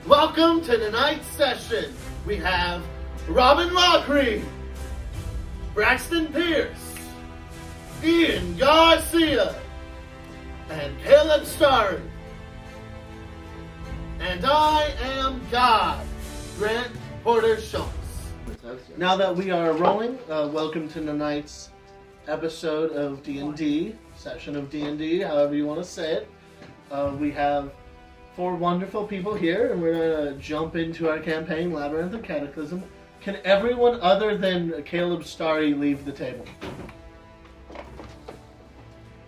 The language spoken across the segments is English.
Welcome to tonight's session. We have Robin Lockery, Braxton Pierce, Ian Garcia, and Caleb Starry. And I am God, Grant Porter Schultz. Now that we are rolling, welcome to tonight's episode of D&D, session of D&D, however you want to say it. We have 4 wonderful people here, and we're going to jump into our campaign, Labyrinth and Cataclysm. Can everyone other than Caleb Starry leave the table?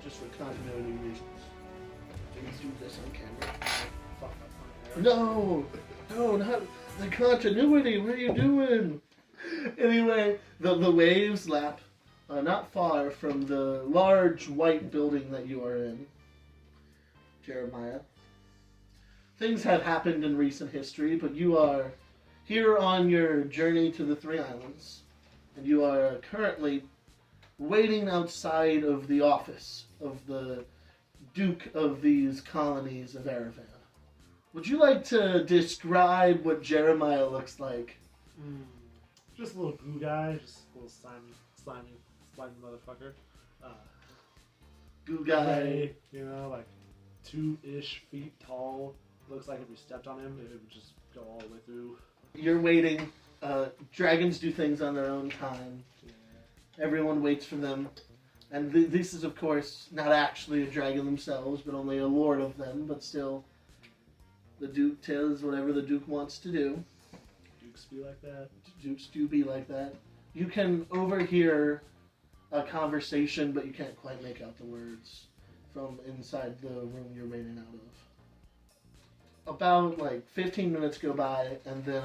Just for continuity reasons. Please do this on camera. No, not the continuity. What are you doing? Anyway, the waves lap not far from the large white building that you are in, Jerimiah. Things have happened in recent history, but you are here on your journey to the Three Islands, and you are currently waiting outside of the office of the Duke of these colonies of Erevan. Would you like to describe what Jerimiah looks like? Just a little goo guy, just a little slimy motherfucker. Goo guy. Gray, like 2-ish feet tall. Looks like if you stepped on him, it would just go all the way through. You're waiting. Dragons do things on their own time. Yeah. Everyone waits for them. And this is, of course, not actually a dragon themselves, but only a lord of them. But still, the Duke does whatever the Duke wants to do. Dukes be like that. Dukes do be like that. You can overhear a conversation, but you can't quite make out the words from inside the room you're waiting out of. About 15 minutes go by, and then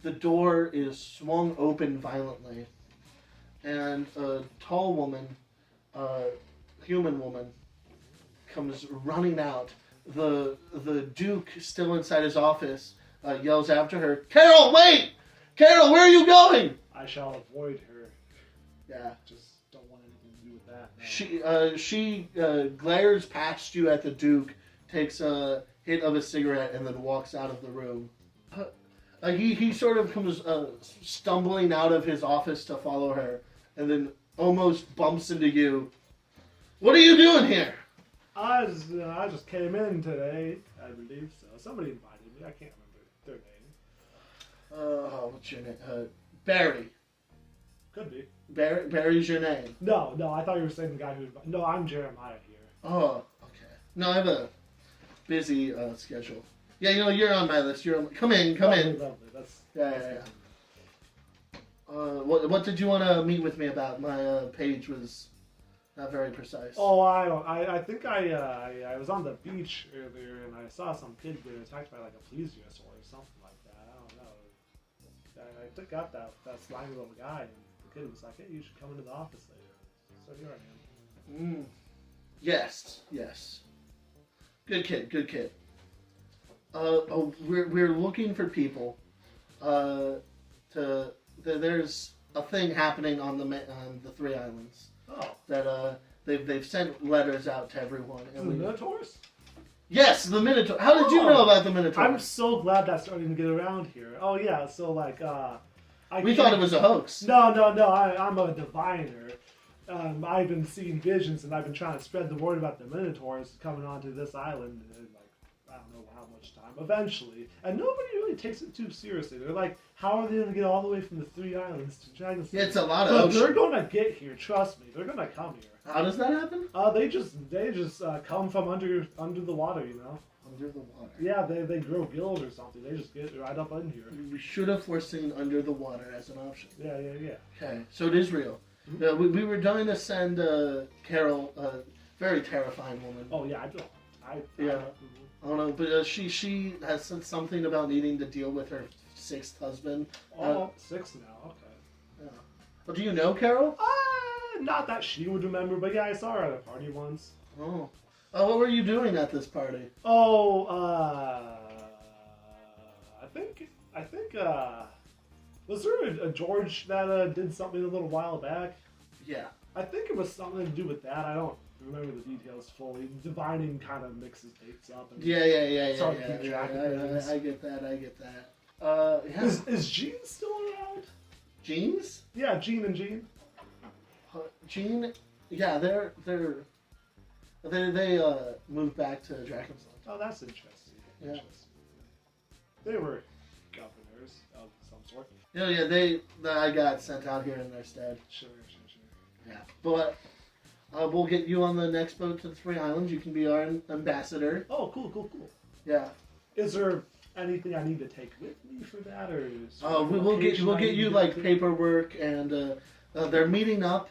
the door is swung open violently, and a tall woman, human woman, comes running out. The Duke, still inside his office, yells after her, "Carol, wait! Carol, where are you going?" I shall avoid her. Yeah. Just don't want anything to do with that. No. She glares past you at the Duke, takes a hit of a cigarette, and then walks out of the room. He sort of comes stumbling out of his office to follow her, and then almost bumps into you. "What are you doing here?" I just came in today, I believe so. Somebody invited me. I can't remember their name. What's your name? Barry. Could be. Barry's your name. No, I thought you were saying the guy who... No, I'm Jerimiah here. Oh, okay. No, I have a busy schedule. Yeah, you're on my list. Come in. Lovely. That's yeah. What did you want to meet with me about? My page was not very precise. Oh, I think I was on the beach earlier and I saw some kid get attacked by a plesiosaur or something like that. I don't know. I took out that slimy little guy and the kid was like, "Hey, you should come into the office later." So here I am. Yes. Good kid. We're looking for people. There's a thing happening on the Three Islands. Oh. That they've sent letters out to everyone. The minotaurs? Yes, the minotaur. How did you know about the minotaur? I'm so glad that's starting to get around here. Oh yeah, so we thought it was a hoax. No. I'm a diviner. I've been seeing visions, and I've been trying to spread the word about the minotaurs coming onto this island in I don't know how much time. Eventually, and nobody really takes it too seriously. They're like, "How are they going to get all the way from the Three Islands to Dragon City?" Yeah, it's a lot of ocean. They're going to get here. Trust me, they're going to come here. How does that happen? They just come from under the water, Under the water. Yeah, they grow gills or something. They just get right up in here. We should have foreseen under the water as an option. Yeah. Okay, so it is real. We were going to send Carol, a very terrifying woman. Oh yeah, I don't know, but she has said something about needing to deal with her 6th husband. 6 now. Okay. Yeah. Well, do you know Carol? Not that she would remember, but yeah, I saw her at a party once. Oh. What were you doing at this party? Oh, I think was there a George that did something a little while back? Yeah. I think it was something to do with that. I don't remember the details fully. Divining kind of mixes dates up. And Yeah. it's hard to keep track of things. I get that. Yeah. Is Gene still around? Jeans? Yeah, Gene and Gene. Gene? Yeah, they moved back to Dragon's Lair. Oh, that's interesting. Yeah. They were governors of some sort. Yeah, I got sent out here in their stead. Sure. Yeah, but we'll get you on the next boat to the Three Islands. You can be our ambassador. Oh, cool. Yeah. Is there anything I need to take with me for that, or? We'll get you like paperwork, and they're meeting up.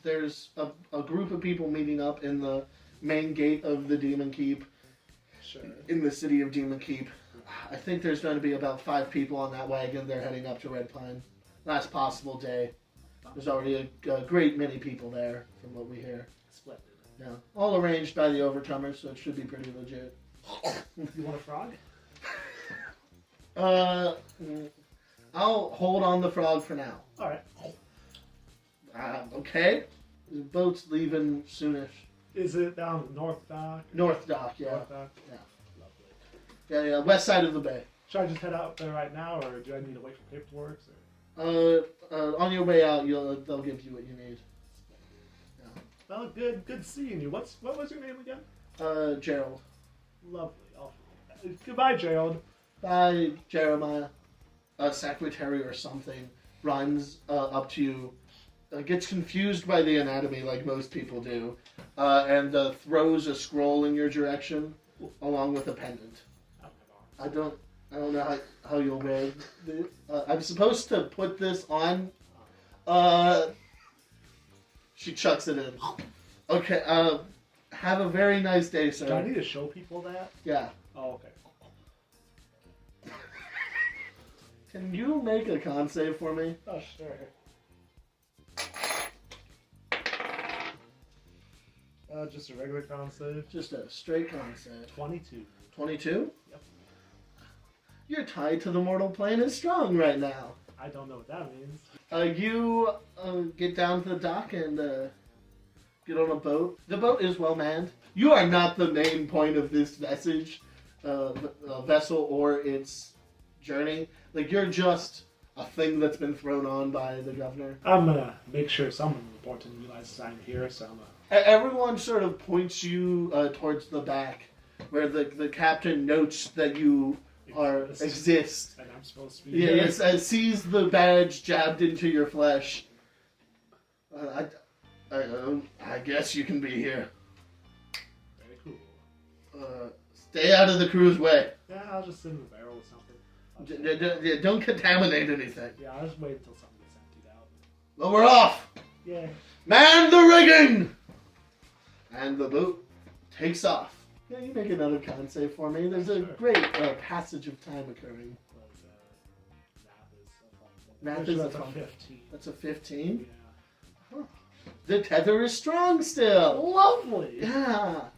There's a group of people meeting up in the main gate of the Demon Keep. Sure. In the city of Demon Keep. I think there's going to be about 5 people on that wagon. They're heading up to Red Pine. Last possible day. There's already a great many people there, from what we hear. Splendid. Yeah, all arranged by the Overcomers, so it should be pretty legit. You want a frog? I'll hold on the frog for now. All right. Okay. The boat's leaving soonish. Is it down North Dock? North Dock, yeah. North Dock? Yeah. Lovely. Yeah, west side of the bay. Should I just head out there right now, or do I need to wait for paperwork? On your way out, they'll give you what you need. Yeah. Well, good seeing you. What was your name again? Gerald. Lovely. Oh, goodbye, Gerald. Bye, Jerimiah. A secretary or something runs up to you, gets confused by the anatomy like most people do, and throws a scroll in your direction along with a pendant. I don't know how you'll wear this. I'm supposed to put this on. She chucks it in. Okay, have a very nice day, sir. Do I need to show people that? Yeah. Oh, okay. Can you make a con save for me? Oh, sure. Just a regular con save. Just a straight con save. 22. 22? Yep. Your tie to the mortal plane is strong right now. I don't know what that means. You get down to the dock and get on a boat. The boat is well manned. You are not the main point of this vessel or its journey. Like, you're just a thing that's been thrown on by the governor. I'm gonna make sure someone important realizes I'm here, so I'm gonna... Everyone sort of points you towards the back, where the captain notes that you exist. And I'm supposed to be here. Yes, sees the badge jabbed into your flesh. I guess you can be here. Very cool. Stay out of the crew's way. Yeah, I'll just sit in the barrel or something. Don't contaminate anything. Yeah, I'll just wait until something gets emptied out. Well, we're off! Yeah. Man the rigging! And the boat takes off. Yeah, you make another con save for me. There's a great passage of time occurring. Math is a 15. That's a 15? Yeah. Huh. The tether is strong still. Lovely! Yeah.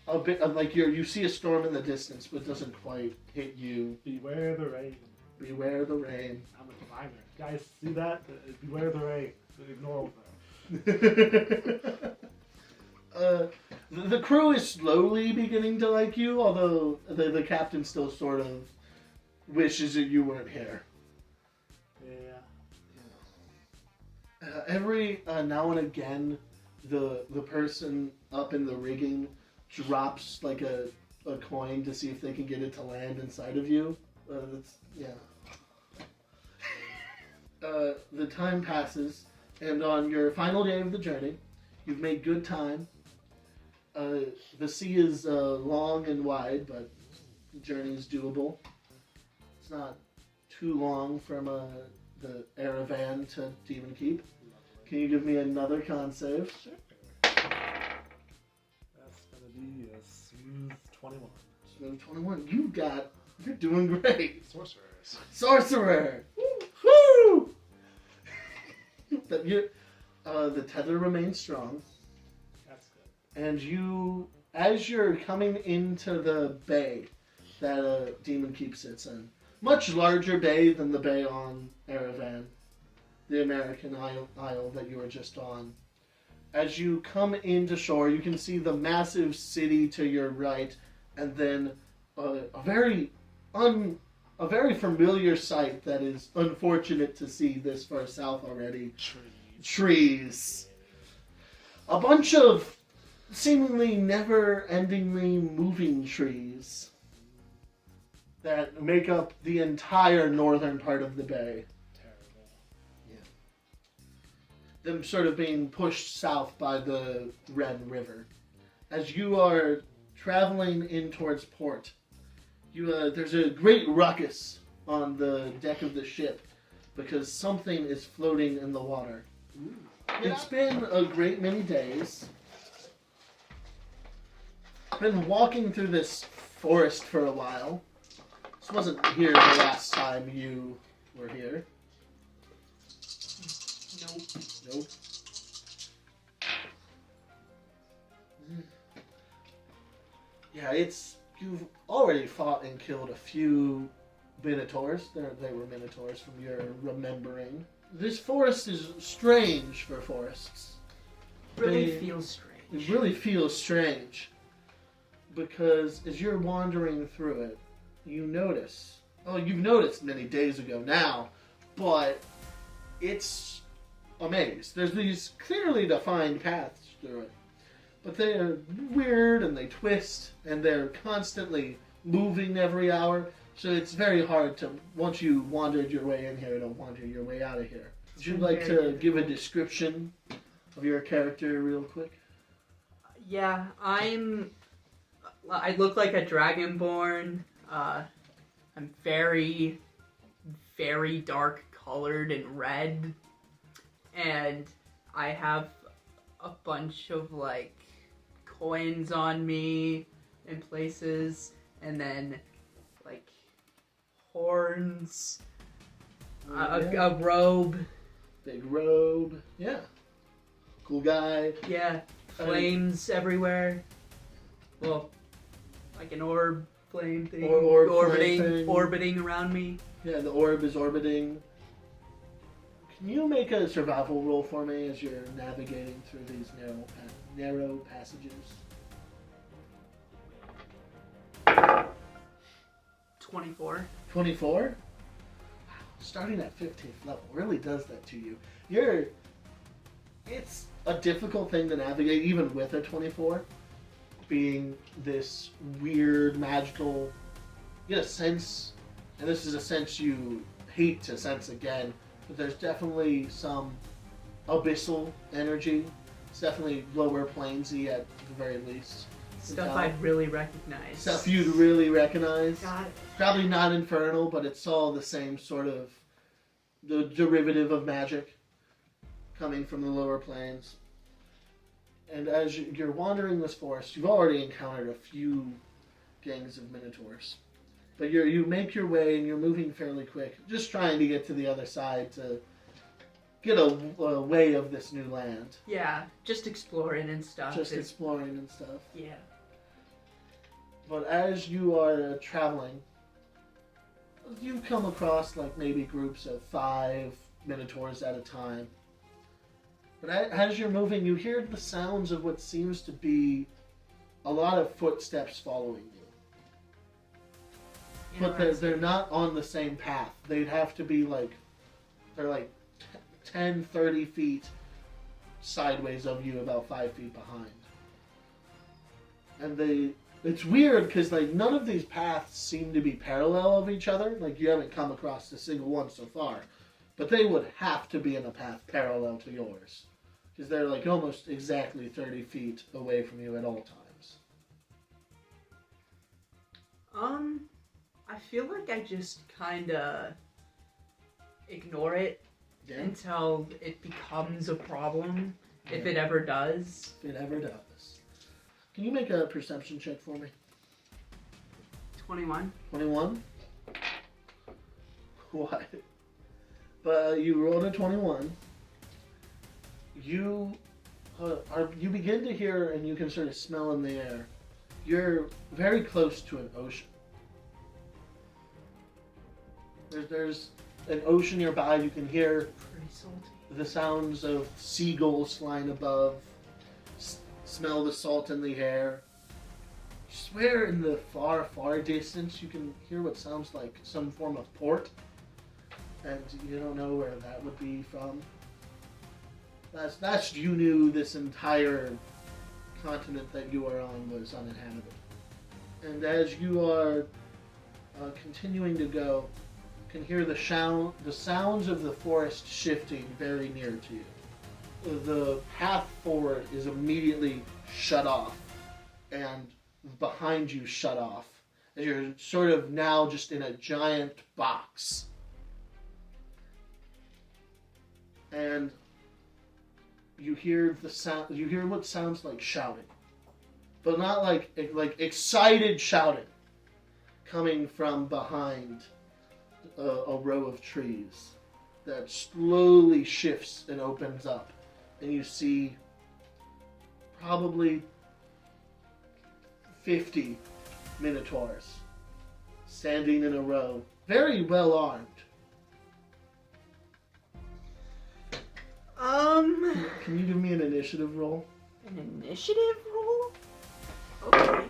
A bit of like you see a storm in the distance, but it doesn't quite hit you. Beware the rain. Beware the rain. I'm a diviner. Guys, see that? Beware the rain. Ignore that. The crew is slowly beginning to like you, although the captain still sort of wishes that you weren't here. Yeah. Every now and again, the person up in the rigging drops like a coin to see if they can get it to land inside of you. The time passes, and on your final day of the journey, you've made good time. The sea is long and wide, but the journey is doable. It's not too long from the Aravan to Demon Keep. Can you give me another con save? Sure. That's gonna be a smooth 21. Smooth 21. You're doing great. Sorcerers. Sorcerer! Woo! But the tether remains strong. That's good. And as you're coming into the bay that Demon Keep sits in, much larger bay than the bay on Aravan, the American isle that you were just on, As you come into shore, you can see the massive city to your right, and then a very familiar sight that is unfortunate to see this far south already. Trees. A bunch of seemingly never-endingly moving trees that make up the entire northern part of the bay. Them sort of being pushed south by the Red River. As you are traveling in towards port, there's a great ruckus on the deck of the ship because something is floating in the water. It's been a great many days. I've been walking through this forest for a while. This wasn't here the last time you were here. Nope. Yeah, you've already fought and killed a few minotaurs. They were minotaurs from your remembering. This forest is strange for forests. It really feels strange. It really feels strange. Because as you're wandering through it, you notice... Oh, you've noticed many days ago now, but it's a maze. There's these clearly defined paths through it. But they are weird and they twist and they're constantly moving every hour. So it's very hard to, once you wandered your way in here, to wander your way out of here. Would you like to give a description of your character real quick? Yeah, I look like a dragonborn. I'm very, very dark colored and red. And I have a bunch of, like, coins on me in places. And then, like, horns. A robe. Big robe. Yeah. Cool guy. Yeah. Flames everywhere. Well, like an orb flame thing. Orbiting around me. Yeah, the orb is orbiting. Can you make a survival roll for me as you're navigating through these narrow passages? 24. 24? Wow, starting at 15th level really does that to you. It's a difficult thing to navigate, even with a 24. Being this weird, magical... You get a sense, and this is a sense you hate to sense again, but there's definitely some abyssal energy. It's definitely lower planesy at the very least. Stuff I'd really recognize. Stuff you'd really recognize. Got it. Probably not infernal, but it's all the same sort of the derivative of magic coming from the lower planes. And as you're wandering this forest, you've already encountered a few gangs of minotaurs. But you make your way and you're moving fairly quick, just trying to get to the other side to get a way of this new land. Yeah, just exploring and stuff. Exploring and stuff. Yeah. But as you are traveling, you come across like maybe groups of 5 minotaurs at a time. But as you're moving, you hear the sounds of what seems to be a lot of footsteps following you. But they're not on the same path. They'd have to be like, they're like 10, 30 feet sideways of you, about 5 feet behind. And it's weird because like none of these paths seem to be parallel of each other. Like you haven't come across a single one so far. But they would have to be in a path parallel to yours. Because they're like almost exactly 30 feet away from you at all times. I feel like I just kinda ignore it until it becomes a problem, if it ever does. If it ever does. Can you make a perception check for me? 21. 21? What? But you rolled a 21. You begin to hear and you can sort of smell in the air. You're very close to an ocean. There's an ocean nearby. You can hear Pretty salty. the sounds of seagulls flying above. smell the salt in the air. You swear in the far, far distance you can hear what sounds like some form of port. And you don't know where that would be from. That's you knew this entire continent that you are on was uninhabited. And as you are continuing to go, you can hear the sounds of the forest shifting very near to you. The path forward is immediately shut off, and behind you shut off, as you're sort of now just in a giant box. And you hear the sound. You hear what sounds like shouting, but not like excited shouting, coming from behind a row of trees that slowly shifts and opens up, and you see probably 50 minotaurs standing in a row, very well armed. Can you give me an initiative roll? An initiative roll? Okay.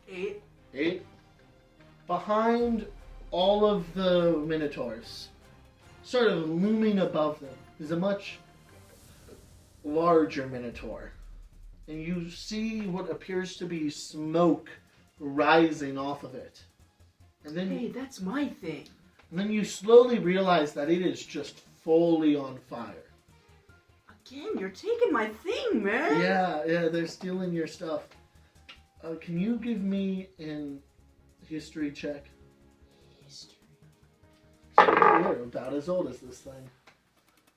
8. 8. Behind all of the minotaurs, sort of looming above them, is a much larger minotaur. And you see what appears to be smoke rising off of it. And then Hey, that's my thing. And then you slowly realize that it is just fully on fire. Again, you're taking my thing, man. Yeah, they're stealing your stuff. Can you give me an history check? History. You're about as old as this thing.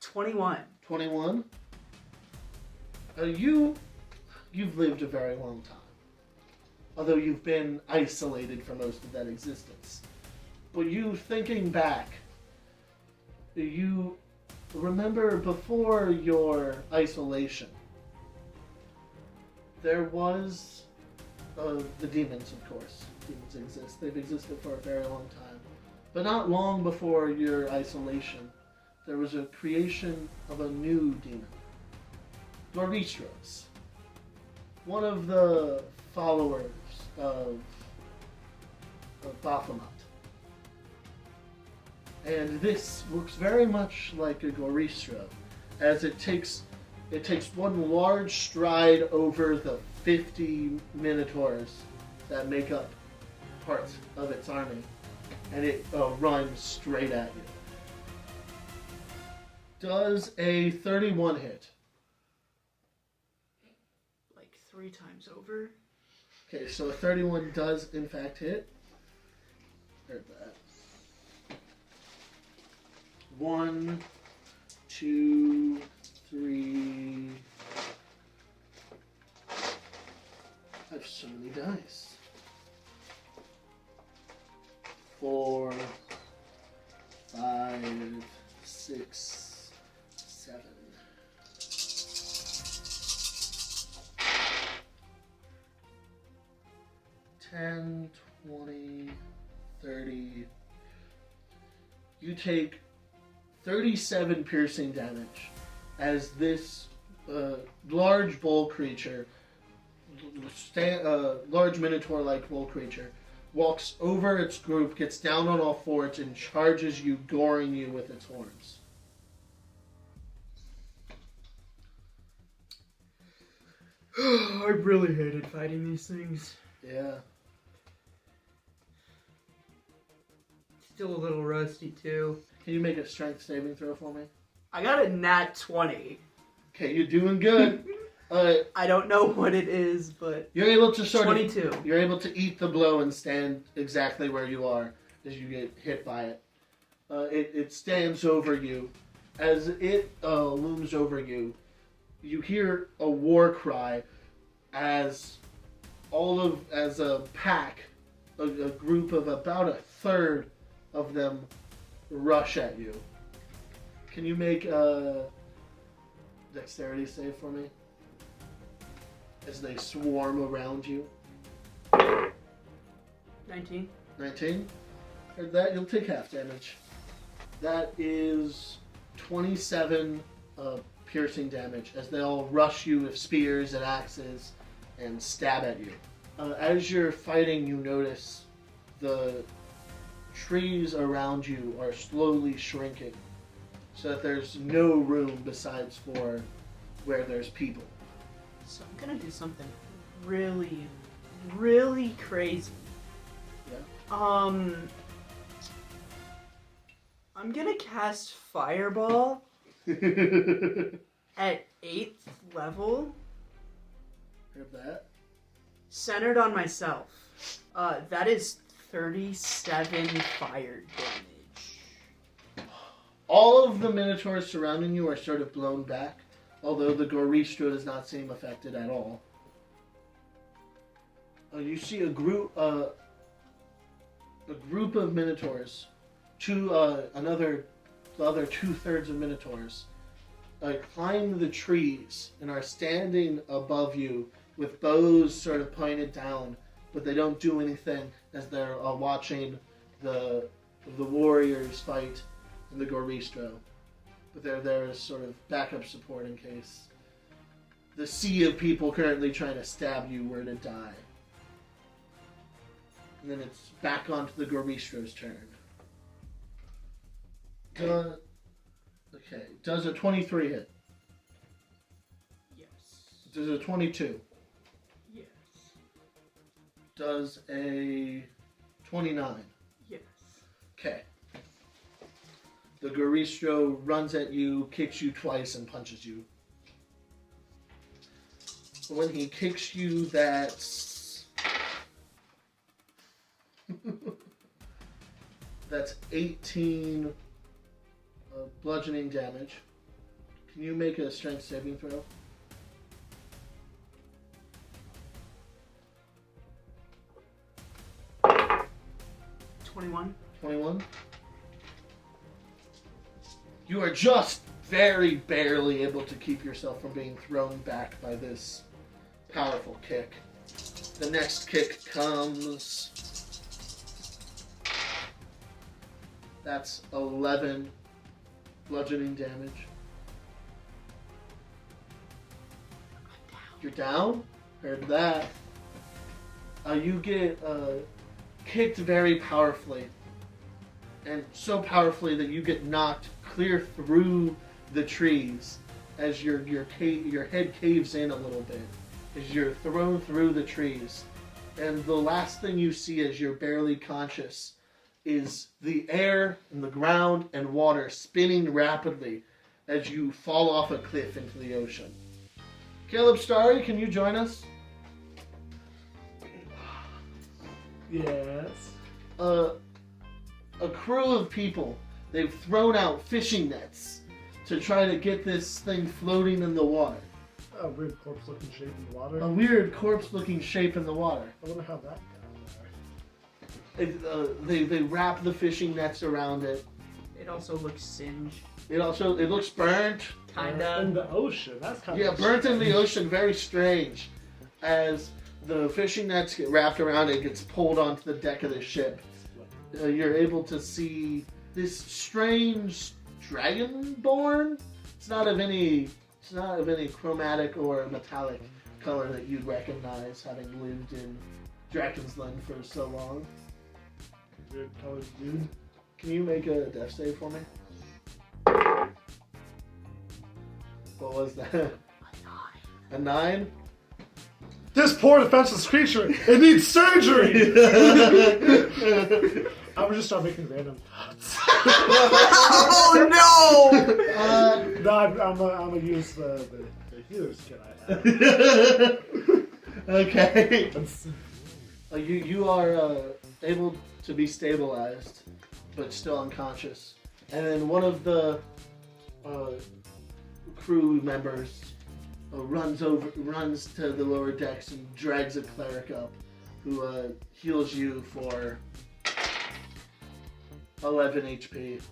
21. 21? You've lived a very long time. Although you've been isolated for most of that existence. But you thinking back, you remember before your isolation, there was the demons, of course. Demons exist. They've existed for a very long time. But not long before your isolation, there was a creation of a new demon. Doristros. One of the followers of Baphomet. And this looks very much like a Goristro, as it takes one large stride over the 50 minotaurs that make up part of its army, and it runs straight at you. Does a 31 hit? Like 3 times over. Okay, so a 31 does in fact hit. Heard that. 1, 2, 3. I have so many dice. 4, 5, 6, 7. 10, 20, 30. You take 37 piercing damage as this large bull creature, large minotaur-like bull creature, walks over its group, gets down on all fours, and charges you, goring you with its horns. I really hated fighting these things. Yeah. Still a little rusty, too. Can you make a strength saving throw for me? I got a nat 20. Okay, you're doing good. I don't know what it is, but... You're able to sort 22. of... You're able to eat the blow and stand exactly where you are as you get hit by it. It stands over you. As it looms over you, you hear a war cry as a pack, a group of about a third of them rush at you. Can you make a dexterity save for me? As they swarm around you. 19. 19? Heard that? You'll take half damage. That is 27 piercing damage as they all rush you with spears and axes and stab at you. As you're fighting, you notice the trees around you are slowly shrinking so that there's no room besides for where there's people. So I'm gonna do something really, really crazy. Yeah. I'm gonna cast Fireball at 8th level, Heard that? centered on myself. That is 37 fire damage. All of the minotaurs surrounding you are sort of blown back, although the Goristro does not seem affected at all. You see a group of minotaurs, the other 2/3 of minotaurs, climb the trees and are standing above you with bows sort of pointed down, but they don't do anything as they're watching the warriors fight in the Goristro. But they're there as sort of backup support in case the sea of people currently trying to stab you were to die. And then it's back onto the Goristro's turn. Does a 23 hit? Yes. Does a 22? Yes. Does a 29? Yes. Okay. The Goristro runs at you, kicks you twice, and punches you. When he kicks you, that's 18 bludgeoning damage. Can you make a strength saving throw? $21. 21. You are just very barely able to keep yourself from being thrown back by this powerful kick. The next kick comes. That's 11 bludgeoning damage. You're down? Heard that. You get kicked very powerfully. And so powerfully that you get knocked clear through the trees as your head caves in a little bit. As you're thrown through the trees. And the last thing you see as you're barely conscious is the air and the ground and water spinning rapidly as you fall off a cliff into the ocean. Caleb Starry, can you join us? Yes. A crew of people, they've thrown out fishing nets to try to get this thing floating in the water. A weird corpse-looking shape in the water. A weird corpse-looking shape in the water. I wonder how that got there. They wrap the fishing nets around it. It also looks singed. It looks burnt. Kinda. In the ocean. That's kind of Burnt in the ocean. Very strange. As the fishing nets get wrapped around it, gets pulled onto the deck of the ship. You're able to see this strange dragonborn. It's not of any chromatic or metallic color that you'd recognize, having lived in Drakensland for so long. weird colored dude. Can you make a death save for me? What was that? A 9? This poor defenseless creature, it needs surgery! I would just start making random thoughts. Oh no! No, I'm gonna use the healer's kit I have. Okay. You are able to be stabilized, but still unconscious. And then one of the crew members runs to the lower decks and drags a cleric up, who heals you for 11 HP.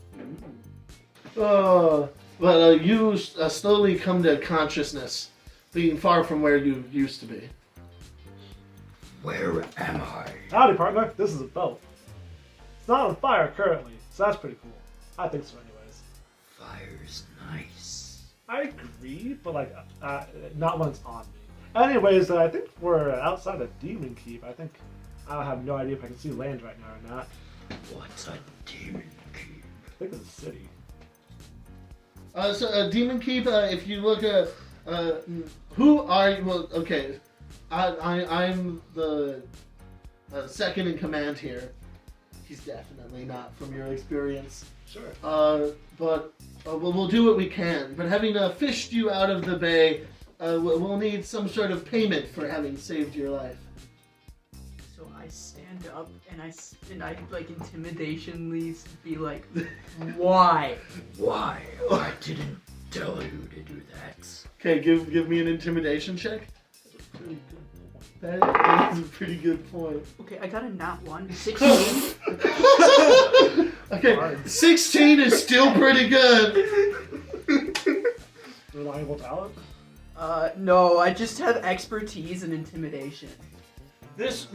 But you slowly come to consciousness, being far from where you used to be. Where am I? Howdy, partner. This is a boat. It's not on fire currently, so that's pretty cool. I think so anyways. Fire's nice. I agree, but like, not when it's on me. Anyways, I think we're outside of Demon Keep. I have no idea if I can see land right now or not. What's a demon keep? I think it's a city. So Demon Keep. If you look at who are you? Well, okay, I'm the second in command here. He's definitely not from your experience. Sure. But we'll do what we can. But having fished you out of the bay, we'll need some sort of payment for having saved your life. So I stand up and I like intimidationly be like, why? Why? I didn't tell you to do that. Okay, give me an intimidation check. That is a pretty good point. Okay, I got a nat 1. 16. Okay, 16 is still pretty good. Reliable talent? No, I just have expertise in intimidation. This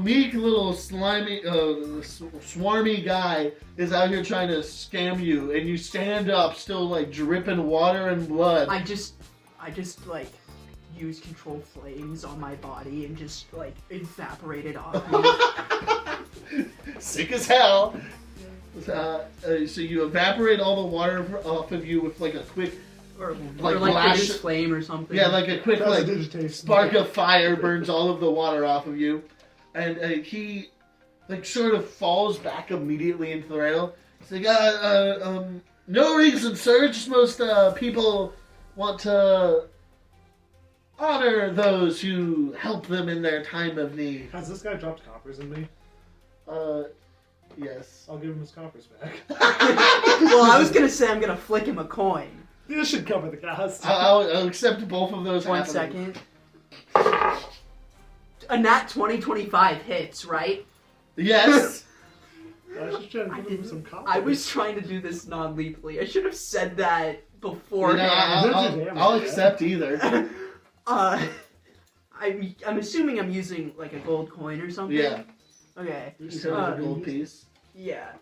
meek little slimy, swarmy guy is out here trying to scam you, and you stand up, still like dripping water and blood. I just like use control flames on my body and just like evaporate it off me. Sick as hell. So you evaporate all the water off of you with like a quick, or like like flash, flame or something. yeah, like a quick like Prestidigitation. spark of fire burns all of the water off of you, and he like sort of falls back immediately into the rail. He's like, no reason, sir. Just most people want to honor those who help them in their time of need. Has this guy dropped coppers in me? Yes. I'll give him his coppers back. Well, I was gonna say I'm gonna flick him a coin. This should cover the cost. I'll accept both of those. 1 second. A nat 2025 hits, right? Yes. I was just trying to give him some coppers. I was trying to do this non-lethally. I should have said that beforehand. I'll accept either. I'm assuming I'm using like a gold coin or something. Yeah. Okay. You said it was a gold piece. Yeah.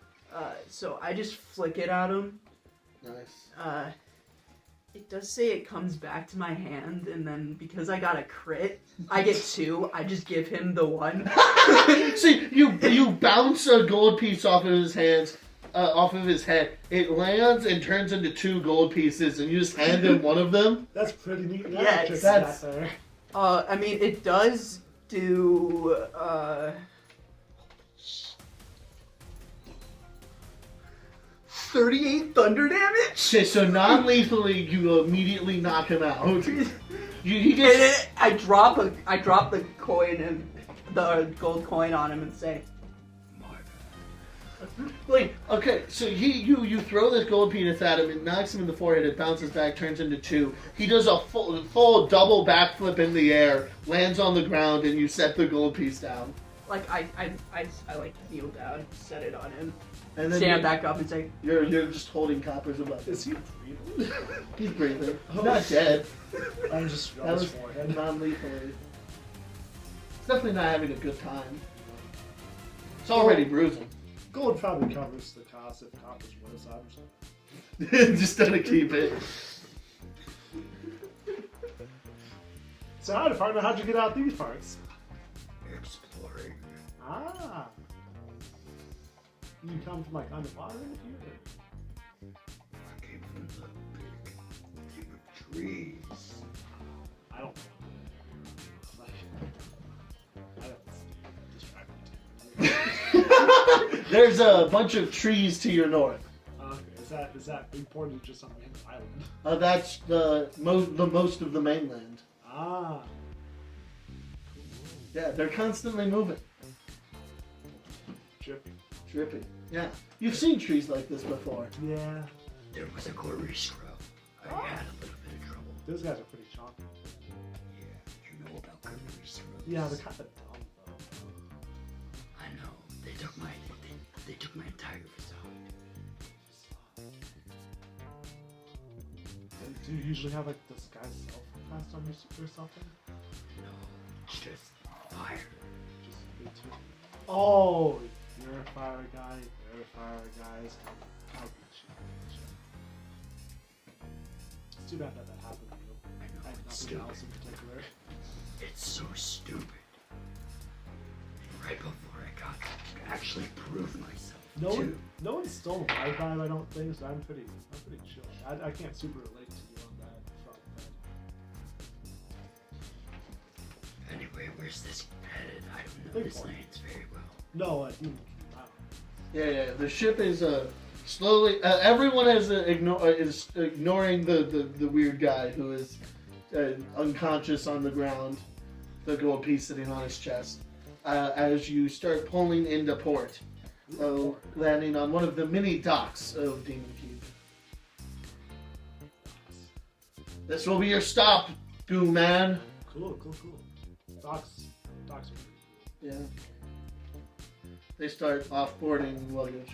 So I just flick it at him. Nice. It does say it comes back to my hand, and then because I got a crit, I get 2. I just give him the 1. See, you bounce a gold piece off of his hands, off of his head. It lands and turns into 2 gold pieces, and you just hand him one of them. That's pretty neat. Yes. That's- there. I mean, it does do 38 thunder damage. Okay, so non-lethally, you immediately knock him out. He gets. I drop the coin and the gold coin on him and say, Like, okay, so you throw this gold piece at him, it knocks him in the forehead, it bounces back, turns into 2. He does a full double backflip in the air, lands on the ground, and you set the gold piece down. like I like kneel down, set it on him, And then stand back up and say, you're just holding coppers above. Is he breathing? He's breathing. He's not dead. I'm just That on his was forehead. non-lethally. He's definitely not having a good time. It's already bruising. Gold probably covers the cost if coppers were aside or something. Just gonna keep it. So, hi, partner, how'd you get out these parts? Exploring. Ah. You come from like underwater here? I came from the big deep of trees. I don't know. I don't distract me. There's a bunch of trees to your north. Okay, is that important just on the island? That's the most of the mainland. Ah. Yeah, they're constantly moving. Dripping. Yeah. You've seen trees like this before. Yeah. There was a gory scrub. I had a little bit of trouble. Those guys are pretty chunky. Yeah, you know about gory scrubs. Yeah, they're kind of dumb though. I know. They took my entire facade. Do you usually have like this guy's self-cast on your or something? No, it's just fire. Just good too. Oh, you're a fire guy. They're fire guys. How It's too bad that happened to you. I know, And it's nothing stupid. else in particular. It's so stupid. Right before I got to actually prove myself. No one stole my vibe, I don't think, so I'm pretty chill. I can't super relate to you on that front. But... Anyway, where's this headed? I don't know Big this one. lands very well. No, Demon King. Yeah. The ship is slowly. Everyone is ignoring the weird guy who is unconscious on the ground. The gold piece sitting on his chest. As you start pulling into port, landing on one of the mini docks of Demon Keep. This will be your stop, Goo Man. Cool. Docks are pretty cool. Yeah. They start offboarding luggage.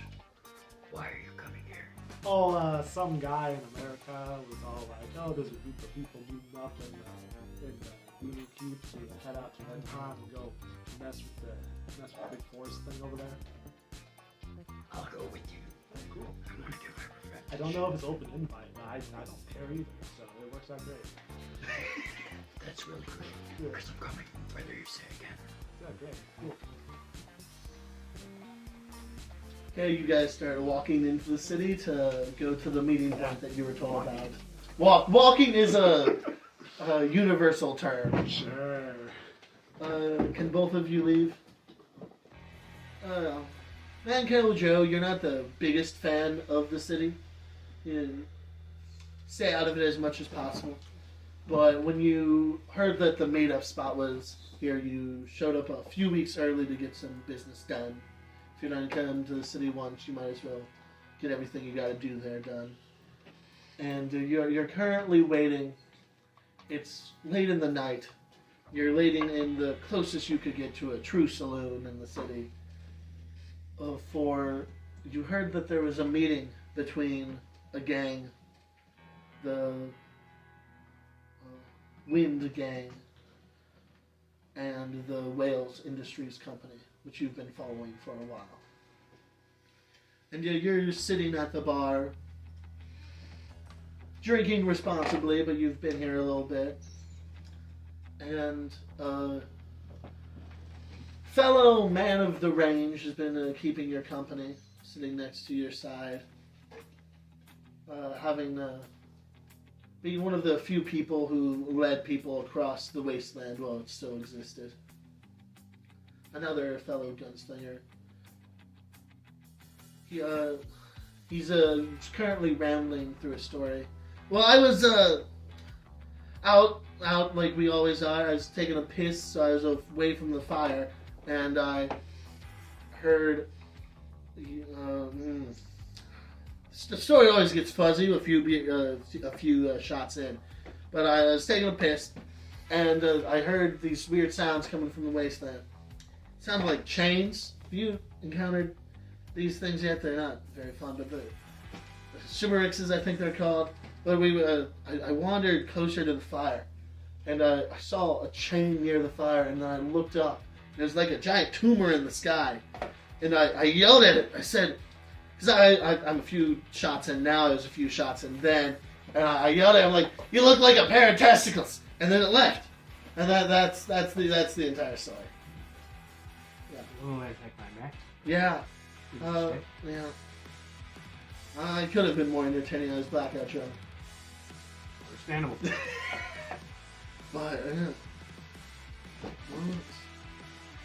Why are you coming here? Oh, some guy in America was all like, oh, there's a group of people moving up in Demon Keep, so we head out to Redcon and go mess with the big forest thing over there. I'll go with you. Cool. I'm gonna get my revenge. I don't know if it's open invite, but I don't care either, so it works out great. That's really great. Yeah. Because I'm coming, whether you say again. Yeah, great. Cool. Okay, you guys start walking into the city to go to the meeting point that you were told about. Walking is a universal term. Sure. Can both of you leave? Manco Joe, you're not the biggest fan of the city. You stay out of it as much as possible. But when you heard that the meetup spot was here, you showed up a few weeks early to get some business done. If you're not coming to the city once, you might as well get everything you got to do there done. And you're currently waiting. It's late in the night. You're waiting in the closest you could get to a true saloon in the city. You heard that there was a meeting between a gang, the Wind Gang, and the Wales Industries Company, which you've been following for a while. And you're sitting at the bar, drinking responsibly, but you've been here a little bit. And fellow man of the range has been keeping your company, sitting next to your side, being one of the few people who led people across the wasteland while it still existed. Another fellow gunslinger. He's currently rambling through a story. Well, I was out like we always are. I was taking a piss, so I was away from the fire, and I heard. The story always gets fuzzy a few shots in, but I was taking a piss, and I heard these weird sounds coming from the wasteland. It sounded like chains. Have you encountered these things yet? They're not very fun, but the Shimerixes, I think they're called. But I wandered closer to the fire, and I saw a chain near the fire, and then I looked up. There's like a giant tumor in the sky, and I yelled at it. I said, because I'm a few shots in now, there's a few shots in then, and I yelled at him like, "You look like a pair of testicles," and then it left, and that's the entire story. Yeah. Oh, anticlimactic. Yeah. Interesting. Yeah. I could have been more entertaining. I was blackout drunk. Understandable. But well,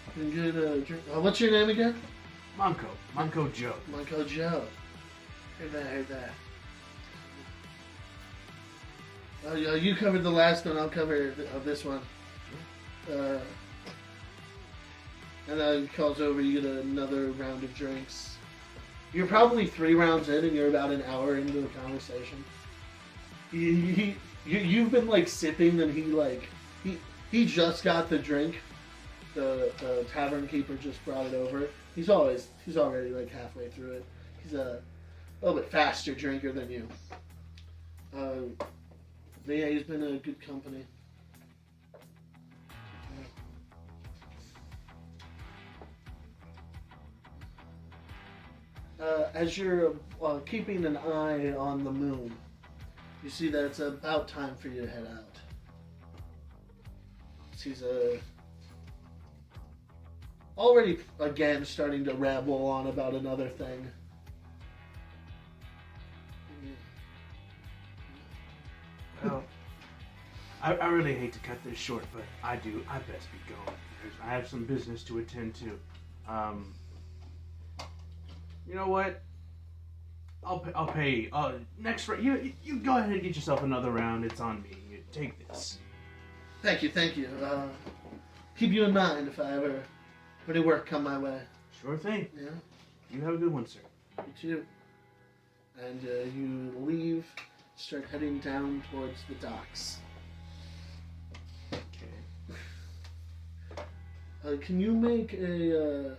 it's been good. Drink. What's your name again? Manco Joe. Manco Joe. Heard that. You covered the last one. I'll cover this one. And then he calls over. You get another round of drinks. You're probably 3 rounds in, and you're about an hour into the conversation. You've been like sipping, and he just got the drink. The tavern keeper just brought it over. He's already like halfway through it. He's a little bit faster drinker than you. But yeah, he's been a good company. As you're keeping an eye on the moon, You see that it's about time for you to head out. He's already again starting to ramble on about another thing. Well, I really hate to cut this short, but I best be going. I have some business to attend to. You know what? I'll pay. Next round, you go ahead and get yourself another round. It's on me. You take this. Thank you. Keep you in mind if I ever any work come my way. Sure thing. Yeah. You have a good one, sir. You too. And you leave, start heading down towards the docks. Okay. Can you make a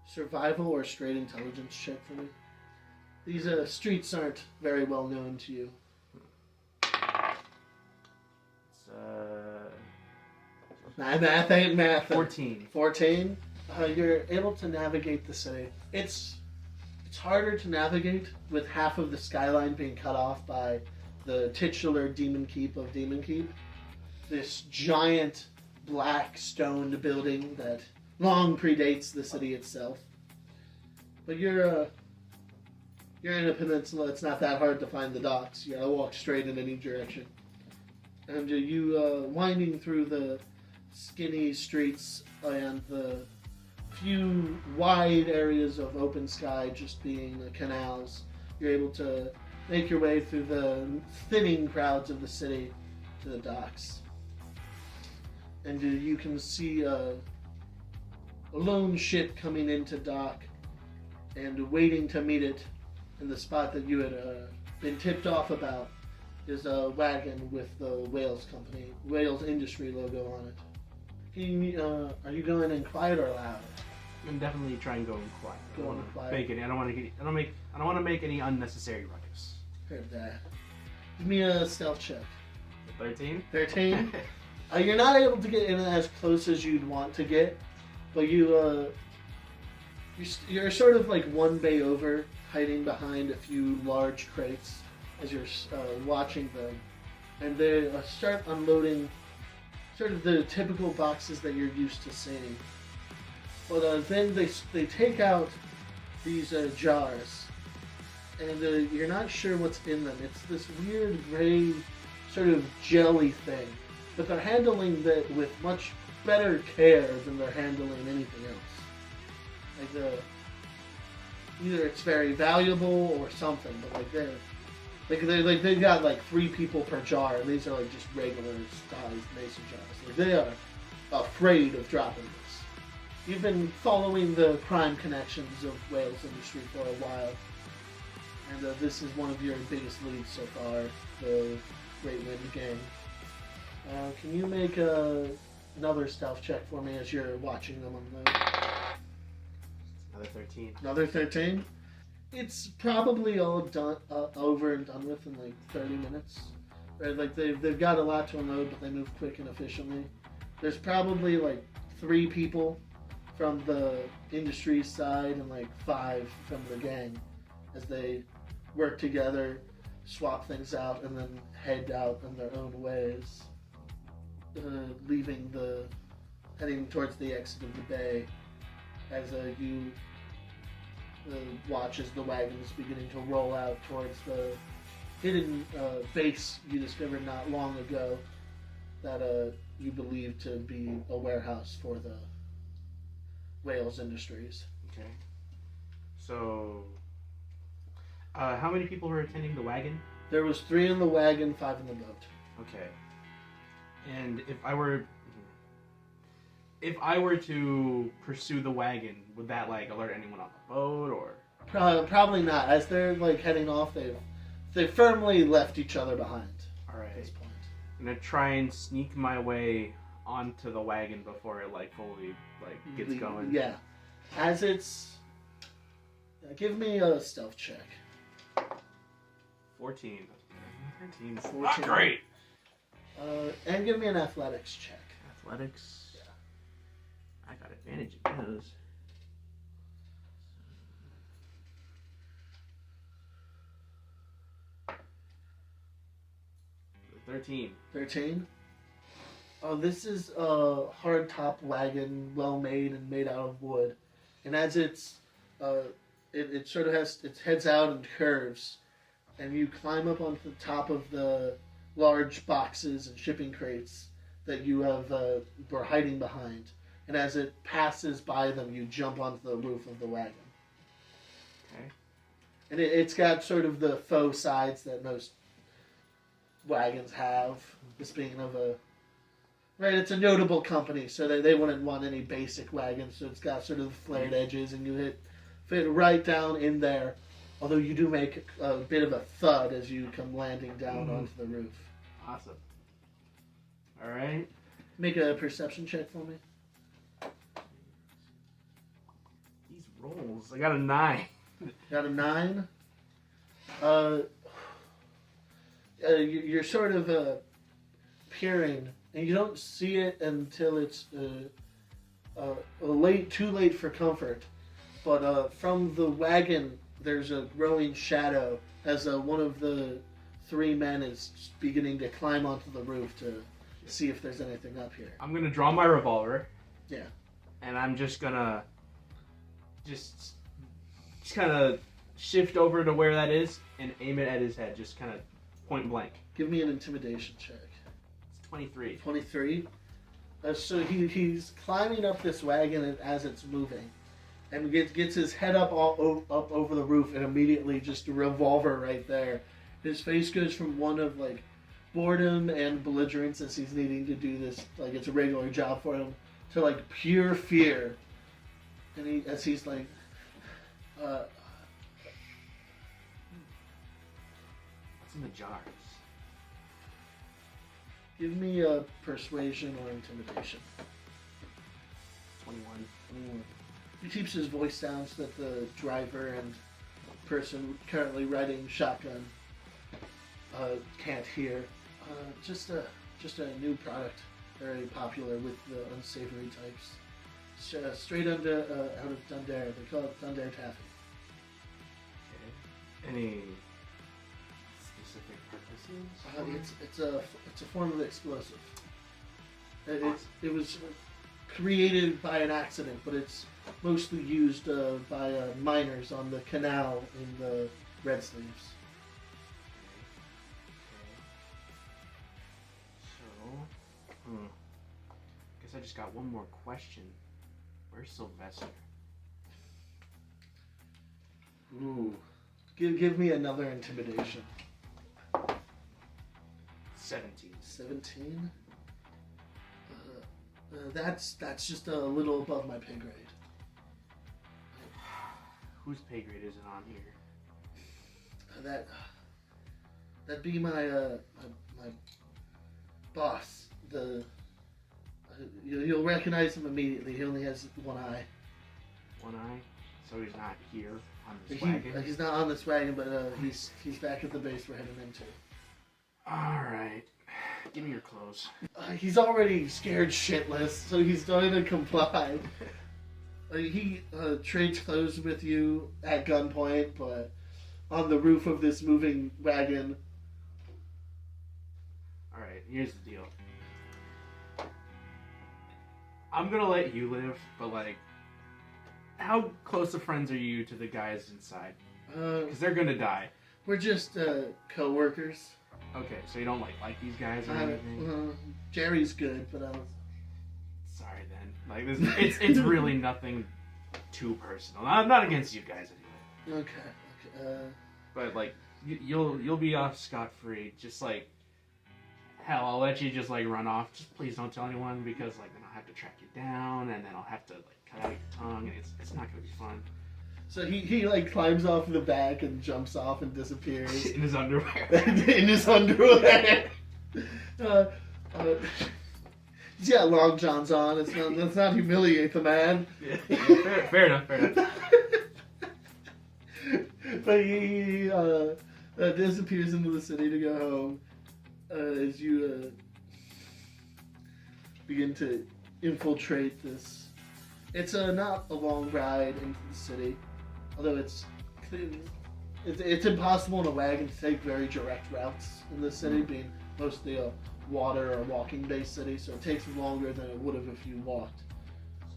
survival or straight intelligence check for me? These streets aren't very well known to you. It's Math ain't math. 14. 14. You're able to navigate the city. It's harder to navigate with half of the skyline being cut off by the titular Demon Keep of Demon Keep. This giant black stoned building that long predates the city itself. But you're in a peninsula. It's not that hard to find the docks. You gotta walk straight in any direction. And you winding through the skinny streets and the few wide areas of open sky just being the canals, you're able to make your way through the thinning crowds of the city to the docks. And you can see a lone ship coming into dock and waiting to meet it in the spot that you had been tipped off about is a wagon with the Wales Industry logo on it. Are you going in quiet or loud? I'm definitely try and go in quiet. I Go don't in want to quiet. make any. I don't want to make any unnecessary ruckus. Heard that. Give me a stealth check. 13. 13. You're not able to get in as close as you'd want to get, but you're sort of like one bay over, hiding behind a few large crates as you're watching them, and they start unloading sort of the typical boxes that you're used to seeing. But then they take out these jars, and you're not sure what's in them. It's this weird gray sort of jelly thing, but they're handling that with much better care than they're handling anything else. Like either it's very valuable or something, but they've got like 3 people per jar, and these are like just regular sized mason jars. Like they are afraid of dropping this. You've been following the crime connections of Wales Industry for a while, and this is one of your biggest leads so far, the Great Wind Gang. Can you make another stealth check for me as you're watching them unload? Another 13. Another 13? It's probably all done, over and done with in like 30 minutes. Right? Like they've got a lot to unload, but they move quick and efficiently. There's probably like 3 people from the industry side and like 5 from the gang as they work together, swap things out, and then head out in their own ways, heading towards the exit of the bay as you watch as the wagon is beginning to roll out towards the hidden base you discovered not long ago that you believe to be a warehouse for the Wales Industries. Okay. So, how many people were attending the wagon? There was 3 in the wagon, 5 in the boat. Okay. And if I were to pursue the wagon, would that like alert anyone on the boat or? Probably not. As they're like heading off, they've firmly left each other behind. All right. At this point. I'm gonna try and sneak my way onto the wagon before it like fully like gets going. Yeah. As it's, give me a stealth check. 14. 13. 14. Not great. And give me an athletics check. Athletics. Yeah. I got advantage in those. 13. 13. This is a hard-top wagon, well-made and made out of wood. And as it sort of it heads out and curves, and you climb up onto the top of the large boxes and shipping crates that you were hiding behind. And as it passes by them, you jump onto the roof of the wagon. Okay. And it's got sort of the faux sides that most wagons have. This being right, it's a notable company, so they wouldn't want any basic wagons, so it's got sort of flared edges, and you fit right down in there, although you do make a bit of a thud as you come landing down onto the roof. Awesome. Alright. Make a perception check for me. These rolls, I got a 9. Got a 9. You're sort of peering, and you don't see it until it's too late for comfort. But from the wagon, there's a growing shadow as one of the 3 men is beginning to climb onto the roof to see if there's anything up here. I'm gonna draw my revolver. Yeah. And I'm just gonna just kind of shift over to where that is and aim it at his head, just kind of point blank. Give me an intimidation check. It's 23. 23. So he's climbing up this wagon as it's moving, and gets his head up up over the roof, and immediately just a revolver right there. His face goes from one of like boredom and belligerence as he's needing to do this like it's a regular job for him, to like pure fear. And he's like, What's in the jars? give me a persuasion or intimidation. 21. He keeps his voice down so that the driver and person currently riding shotgun can't hear. Just a new product, very popular with the unsavory types. Straight out of Dundare. They call it Dundare Taffy. Okay. Any specific purposes? It's a form of explosive. It was created by an accident, but it's mostly used by miners on the canal in the Red Sleeves. So, guess I just got one more question. Where's Sylvester? Ooh. Give me another intimidation. 17. 17? That's just a little above my pay grade. Whose pay grade is it on here? That'd be my boss. You'll recognize him immediately. He only has one eye. One eye? So he's not here on this wagon? He's not on this wagon, but he's back at the base we're heading into. Alright. Give me your clothes. He's already scared shitless, so he's going to comply. He trades clothes with you at gunpoint, but on the roof of this moving wagon. Alright, here's the deal. I'm gonna let you live, but like, how close of friends are you to the guys inside? Because they're gonna die. We're just co-workers. Okay, so you don't like these guys or anything? Jerry's good, but I was... Sorry then. Like, it's really nothing too personal. Not against you guys anyway. Okay. But like, you'll be off scot-free. Just like, hell, I'll let you just like run off. Just please don't tell anyone, because like then I'll have to track you down, and then I'll have to like cut out your tongue, and it's not gonna be fun. So he like climbs off the back and jumps off and disappears. In his underwear. In his underwear. He's got long johns on. Let's not humiliate the man. Yeah, fair enough. But he disappears into the city to go home as you begin to infiltrate this. It's not a long ride into the city, although it's impossible in a wagon to take very direct routes in the city, being mostly a water or walking-based city, so it takes longer than it would have if you walked.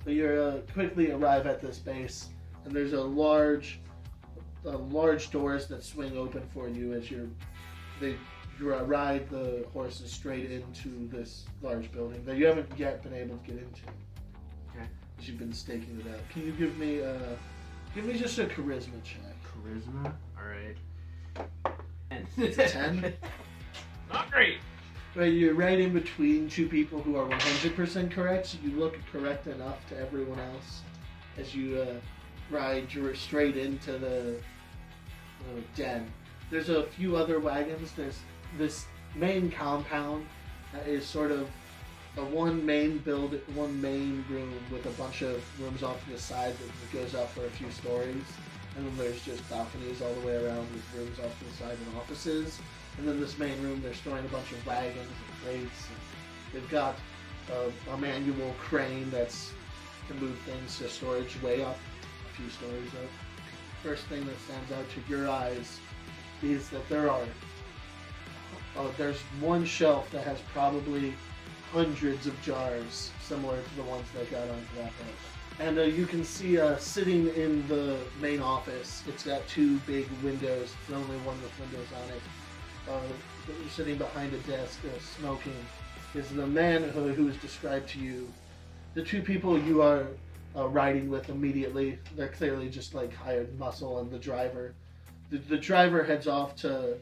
But you quickly arrive at this base, and there's large doors that swing open for you as you ride the horses straight into this large building that you haven't yet been able to get into. Okay. As you've been staking it out. Can you give me just a charisma check? Charisma? Alright. It's a 10? Not great! Right, you're right in between two people who are 100% correct, so you look correct enough to everyone else as you ride straight into the den. There's a few other wagons. There's this main compound that is sort of one main room with a bunch of rooms off to the side that goes up for a few stories. And then there's just balconies all the way around with rooms off to the side and offices. And then this main room, they're storing a bunch of wagons and crates. And they've got a manual crane that can move things to storage way up a few stories up. First thing that stands out to your eyes is that there's one shelf that has probably hundreds of jars similar to the ones that got onto that boat. And you can see sitting in the main office, it's got two big windows, it's the only one with windows on it. Sitting behind a desk smoking is the man who is described to you. The two people you are riding with immediately, they're clearly just like hired muscle, and the driver. The driver heads off to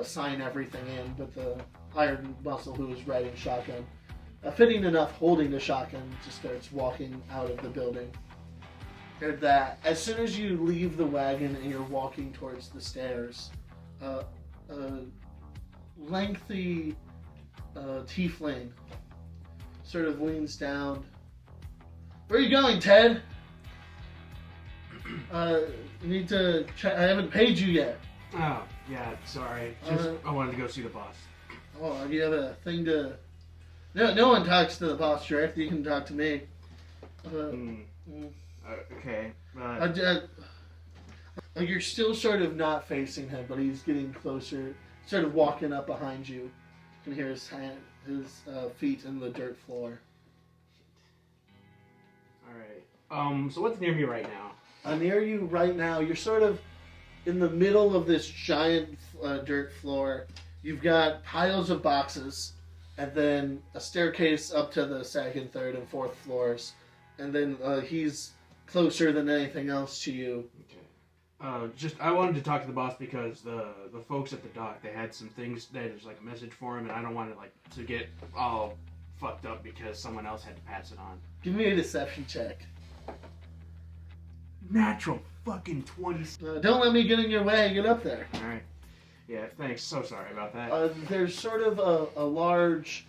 sign everything in, but the hired muscle who is riding shotgun, fitting enough holding the shotgun, just starts walking out of the building. Heard that. As soon as you leave the wagon and you're walking towards the stairs, lengthy tiefling sort of leans down. Where are you going, Ted? You need to check. I haven't paid you yet. Oh, yeah, sorry. I wanted to go see the boss. Oh, you have a thing to... No one talks to the boss direct. You can talk to me. Okay. You're still sort of not facing him, but he's getting closer, sort of walking up behind you. You can hear his feet in the dirt floor. Alright. So what's near me right now? Near you right now, you're sort of in the middle of this giant dirt floor. You've got piles of boxes, and then a staircase up to the second, third, and fourth floors. And then he's closer than anything else to you. Okay. I wanted to talk to the boss because the folks at the dock, they had some things, there's like a message for him, and I don't want it to get all fucked up because someone else had to pass it on. Give me a deception check. Natural fucking 20. Don't let me get in your way. Get up there. Alright. Yeah, thanks. So sorry about that. There's sort of a large,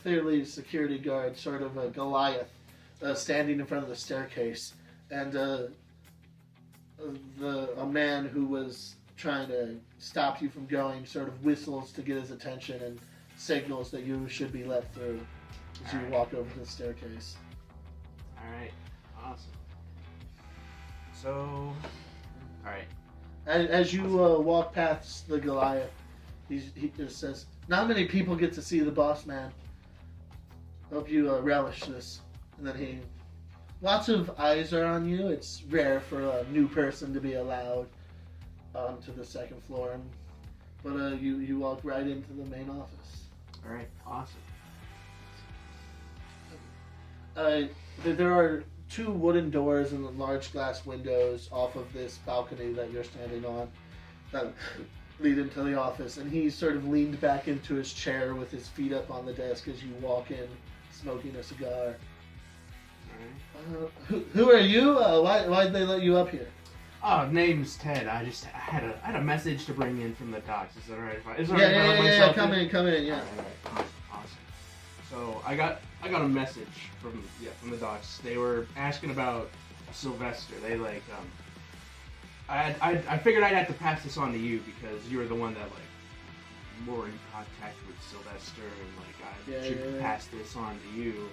clearly security guard, sort of a Goliath, standing in front of the staircase. And a man who was trying to stop you from going sort of whistles to get his attention and signals that you should be let through as you walk over the staircase. Alright, awesome. So, alright. As you walk past the Goliath, he just says, "Not many people get to see the boss man. Hope you relish this." And then lots of eyes are on you. It's rare for a new person to be allowed onto the second floor. But you walk right into the main office. Alright, awesome. There are two wooden doors and large glass windows off of this balcony that you're standing on that lead into the office. And he's sort of leaned back into his chair with his feet up on the desk as you walk in, smoking a cigar. Who are you? Why'd they let you up here? Oh, name's Ted. I had a message to bring in from the docks. Is that alright? Yeah. Come in. Yeah. Alright. Awesome. So I got a message from the docks. They were asking about Sylvester. They I figured I'd have to pass this on to you because you were the one that were in contact with Sylvester, and I should pass this on to you.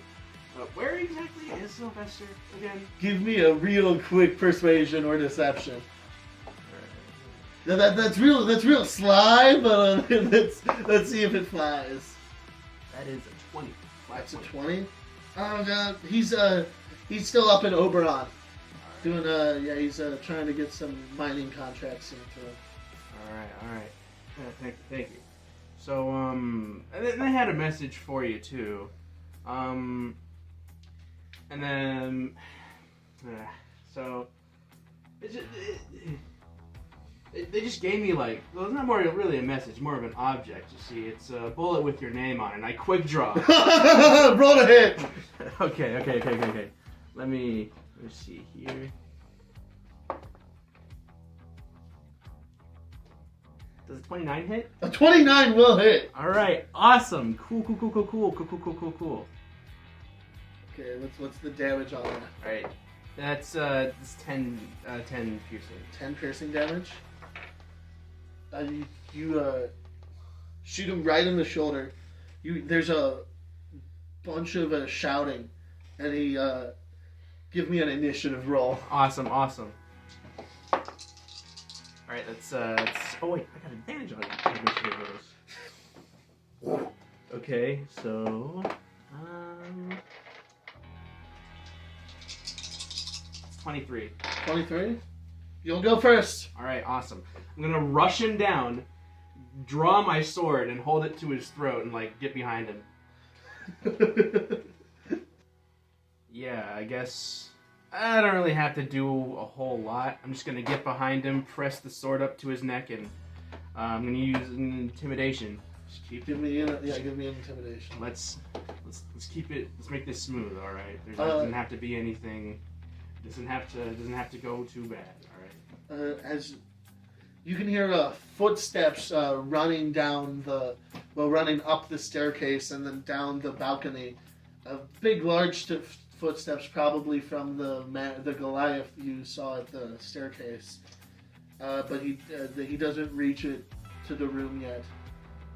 Where exactly is Sylvester again? Give me a real quick persuasion or deception. That's real sly, but let's see if it flies. That is a 20. That's a 20. Oh god, he's still up in Oberon, doing he's trying to get some mining contracts into it. All right. Thank you. So and then I had a message for you too, and then so they just gave me like, well, it's not really a message, more of an object. You see, it's a bullet with your name on it. And I quick draw. Roll a hit. Okay. Let me see here. Does a 29 hit? A 29 will hit. All right, awesome. Cool. Okay, what's the damage on that? All right, that's 10 piercing. 10 piercing damage. You shoot him right in the shoulder. There's a bunch of shouting, and he give me an initiative roll. Awesome. All right, that's oh wait, I got advantage on initiative rolls. Okay, so it's 23. 23. You'll go first. All right, awesome. I'm gonna rush him down, draw my sword, and hold it to his throat, and like get behind him. Yeah, I guess I don't really have to do a whole lot. I'm just gonna get behind him, press the sword up to his neck, and I'm gonna use an intimidation. Just keep give me intimidation. Let's keep it. Let's make this smooth. All right. There doesn't have to be anything. Doesn't have to go too bad. All right. As you can hear footsteps running up the staircase and then down the balcony. Big, large footsteps, probably from the Goliath you saw at the staircase. But he doesn't reach it to the room yet.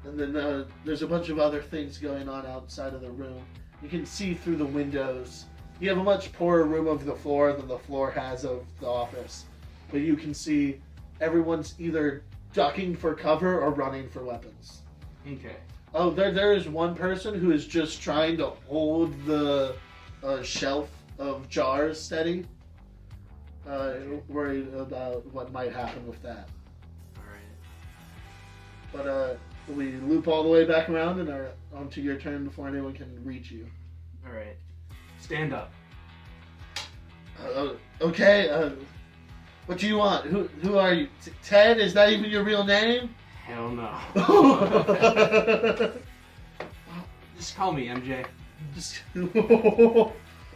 And then there's a bunch of other things going on outside of the room. You can see through the windows. You have a much poorer room of the floor than the floor has of the office. But you can see everyone's either ducking for cover or running for weapons. Okay. Oh, there is one person who is just trying to hold the shelf of jars steady. Worried about what might happen with that. All right. But we loop all the way back around and are onto your turn before anyone can reach you. All right. Stand up. Okay. What do you want? Who are you? Ted? Is that even your real name? Hell no. Just call me MJ.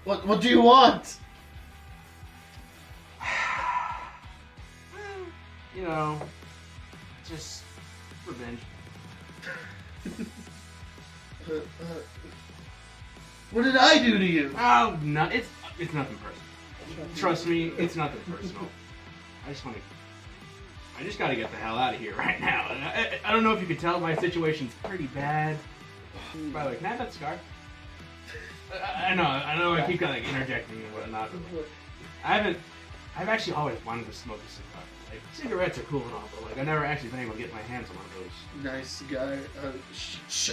What do you want? You know, just revenge. What did I do to you? Oh no, it's nothing personal. Trust me, it's nothing personal. I just gotta get the hell out of here right now. I don't know if you could tell, my situation's pretty bad. By the way, can I have that cigar? I know I keep kind of interjecting and whatnot. I've actually always wanted to smoke a cigar. Like, cigarettes are cool and all, but like, I've never actually been able to get my hands on one of those. Nice cigar.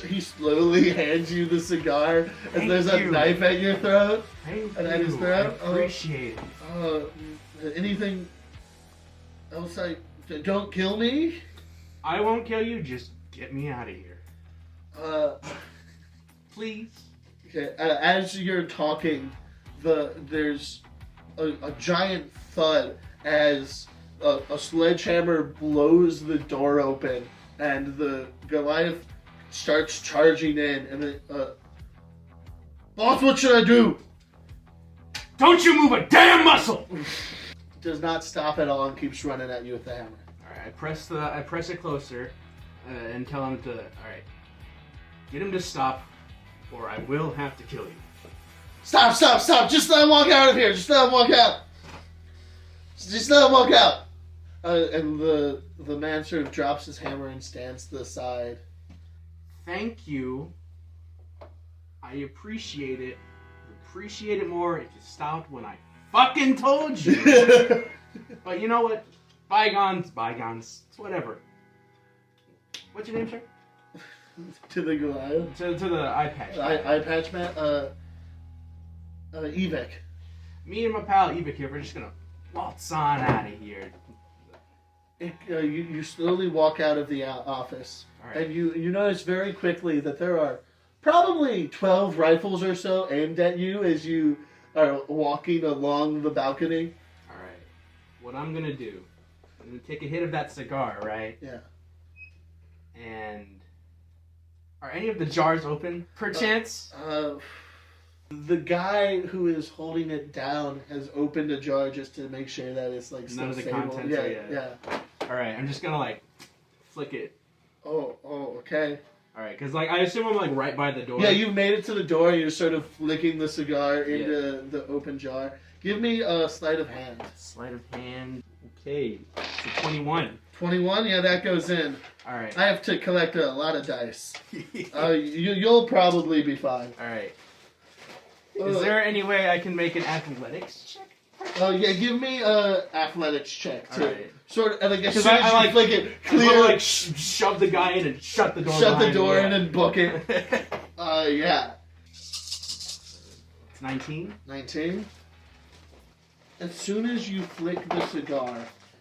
He slowly hands you the cigar as there's a knife at your throat. Thank and you. at his throat. I appreciate it. Anything else? Don't kill me. I won't kill you. Just get me out of here. Please. Okay. As you're talking, there's a giant thud as a sledgehammer blows the door open, and the Goliath starts charging in. And then, boss, what should I do? Don't you move a damn muscle! Does not stop at all and keeps running at you with the hammer. All right, I press it closer, and tell him to. All right, get him to stop, or I will have to kill you. Stop! Just let him walk out of here. Just let him walk out. And the man sort of drops his hammer and stands to the side. Thank you. I appreciate it. I'd appreciate it more if you stopped when I fucking told you. But you know what? bygones. It's whatever. What's your name, sir? To the Goliath. To the eye patch. Eye patch man. Evek. Me and my pal Evik here, we're just gonna waltz on out of here. You slowly walk out of the office, All right. and you notice very quickly that there are probably 12 rifles or so aimed at you as you are walking along the balcony. All right. What I'm gonna do? I'm gonna take a hit of that cigar, right? Yeah. And are any of the jars open, perchance? The guy who is holding it down has opened a jar just to make sure that it's like still None of the stable. contents Yeah, are yet. yeah. All right. I'm just gonna like flick it. Oh, okay. All right, because like I assume I'm like right by the door. Yeah, you've made it to the door. You're sort of flicking the cigar into the open jar. Give me a sleight of hand. Sleight of hand. Okay. It's a 21. 21. Yeah, that goes in. All right. I have to collect a lot of dice. You'll probably be fine. All right. Is there any way I can make an athletics check? Yeah, give me a athletics check All to right. sort of, and like as 'Cause soon as I you like- flick it, I'm gonna, clear, like shove the guy in and shut the door. shut the behind door me. in and book it. Yeah. It's 19. 19. As soon as you flick the cigar,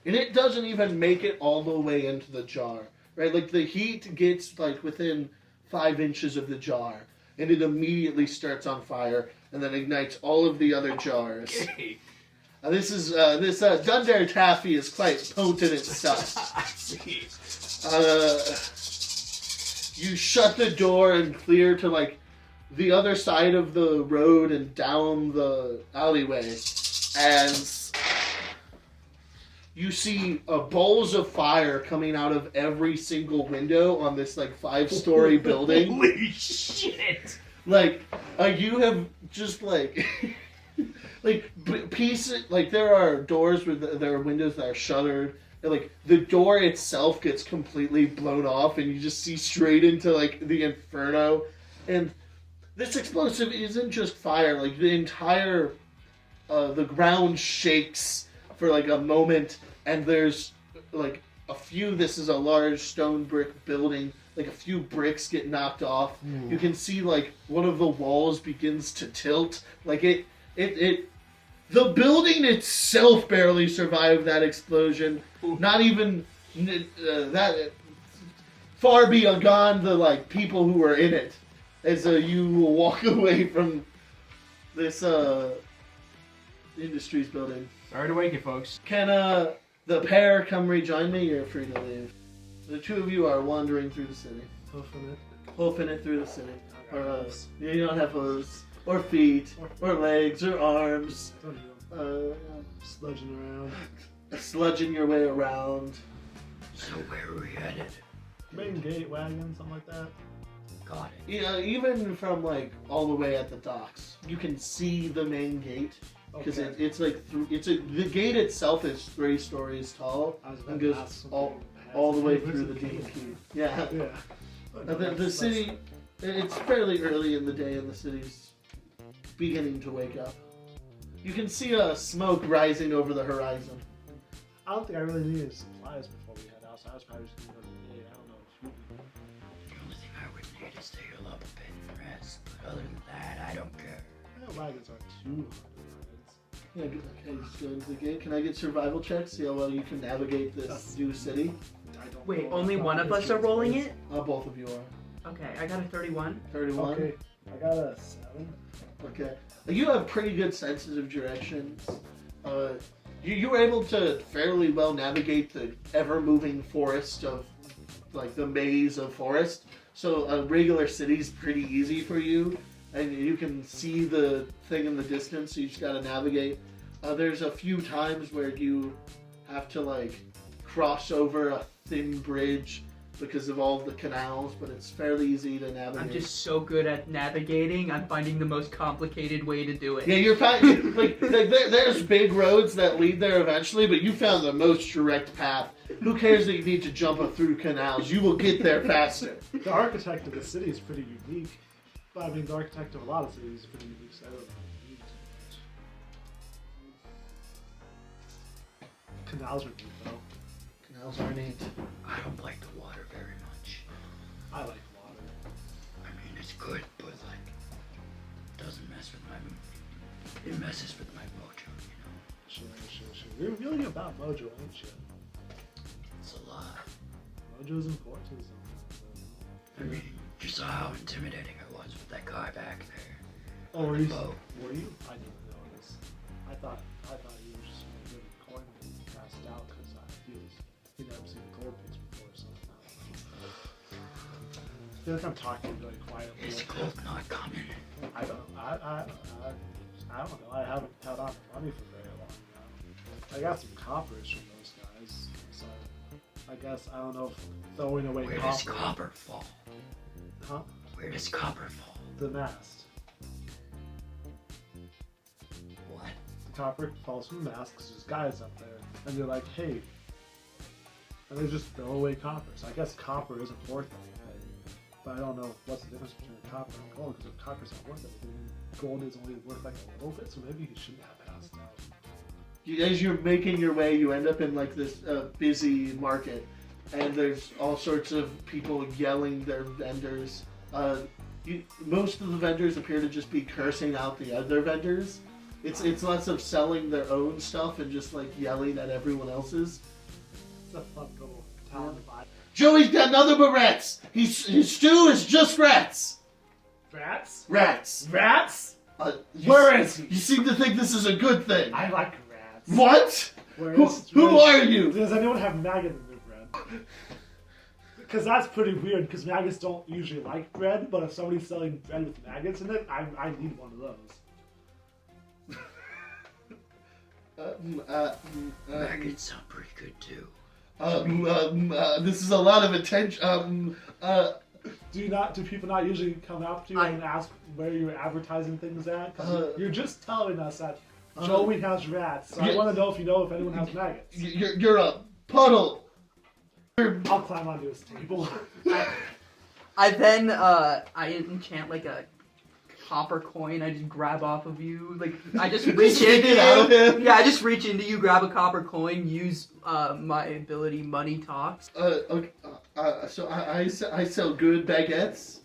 and it doesn't even make it all the way into the jar, right? Like the heat gets like within 5 inches of the jar, and it immediately starts on fire, and then ignites all of the other jars. Okay. This Dundare Taffy is quite potent and stuff. I see. You shut the door and clear to like the other side of the road and down the alleyway, as you see bowls of fire coming out of every single window on this like 5-story building. Holy shit! Like you have just like like pieces, like there are doors with there are windows that are shuttered, and like the door itself gets completely blown off, and you just see straight into like the inferno. And this explosive isn't just fire; like the entire the ground shakes for like a moment, and there's like a few. This is a large stone brick building. Like a few bricks get knocked off. You can see like one of the walls begins to tilt. Like it. The building itself barely survived that explosion. Not even that. Far beyond the like people who were in it. As you walk away from this Industries building. Sorry to wake you, folks. Can the pair come rejoin me? You're free to leave. The two of you are wandering through the city. Hoofing it through the city. Or, you don't have hooves, or feet, or legs, or arms. Sludging around. Sludging your way around. So where are we headed? Main gate wagon, something like that. Got it. You know, even from like all the way at the docks, you can see the main gate because Okay. it's like the gate itself is 3 stories tall I was about and to goes ask all the way something. through the DMP. Yeah. Yeah. The city, it's fairly early in the day and the city's beginning to wake up. You can see smoke rising over the horizon. I don't think I really needed supplies before we head out, so I was probably just gonna go to the gate. I don't know. The only thing I would need is to heal up a bit and rest. But other than that, I don't care. I know wagons aren't too hard. Yeah, okay, just go into the gate. Can I get survival checks? See how well you can navigate this new city? I don't Wait, know only how one of this us are rolling is. it? Both of you are. Okay, I got a 31. 31? Okay, I got a 7. Okay. You have pretty good senses of directions. You were able to fairly well navigate the ever-moving forest of, like, the maze of forest. So a regular city's pretty easy for you, and you can see the thing in the distance, so you just gotta navigate. There's a few times where you have to, like, cross over a thin bridge because of all the canals, but it's fairly easy to navigate. I'm just so good at navigating, I'm finding the most complicated way to do it. Yeah, you're fine. Like there's big roads that lead there eventually, but you found the most direct path. Who cares that you need to jump through canals? You will get there faster. The architect of the city is pretty unique. But I mean, the architect of a lot of cities is pretty unique, so I don't know. Canals are neat, though. How's Arnie? I don't like the water very much. I like water. I mean, it's good, but like, it doesn't mess with my. It messes with my mojo, you know. Sure. You're really about mojo, ain't you? It's a lot. Mojo's important. I mean, you saw how intimidating I was with that guy back there. Oh, on were the you? boat. Were you? I didn't notice. I thought you were just a good coin being cast out because he never seen the gold piece before or something. I feel like I'm talking really quietly. Is gold not coming? I don't know. I haven't held on to money for very long now. I got some coppers from those guys, so I guess I don't know if throwing away Where copper. does copper fall? Huh? Where does copper fall? The mast. What? The copper falls from the mast because there's guys up there, and they're like, hey, and they just throw away copper. So I guess copper isn't worth anything, but I don't know what's the difference between copper and gold because if copper's not worth anything, gold is only worth like a little bit. So maybe he shouldn't have passed out. As you're making your way, you end up in like this busy market, and there's all sorts of people yelling their vendors. Most of the vendors appear to just be cursing out the other vendors. It's less of selling their own stuff and just like yelling at everyone else's. It's a fun little town to buy. Joey's got nothing but rats. His stew is just rats. Rats? Rats. Rats? Where is he? You seem to think this is a good thing. I like rats. What? Who are you? Does anyone have maggot in their bread? Because that's pretty weird, because maggots don't usually like bread, but if somebody's selling bread with maggots in it, I need one of those. Maggots sound pretty good too. This is a lot of attention. Do people not usually come up to you and ask where you're advertising things at? 'Cause you're just telling us that Joey has rats, so I want to know if anyone has maggots. You're a puddle. I'll climb onto his table. I then I enchant like a copper coin. I just grab off of you. Like I just reach into it out of you. him. Yeah, I just reach into you, grab a copper coin, use my ability Money Talks. Okay. So I sell good baguettes.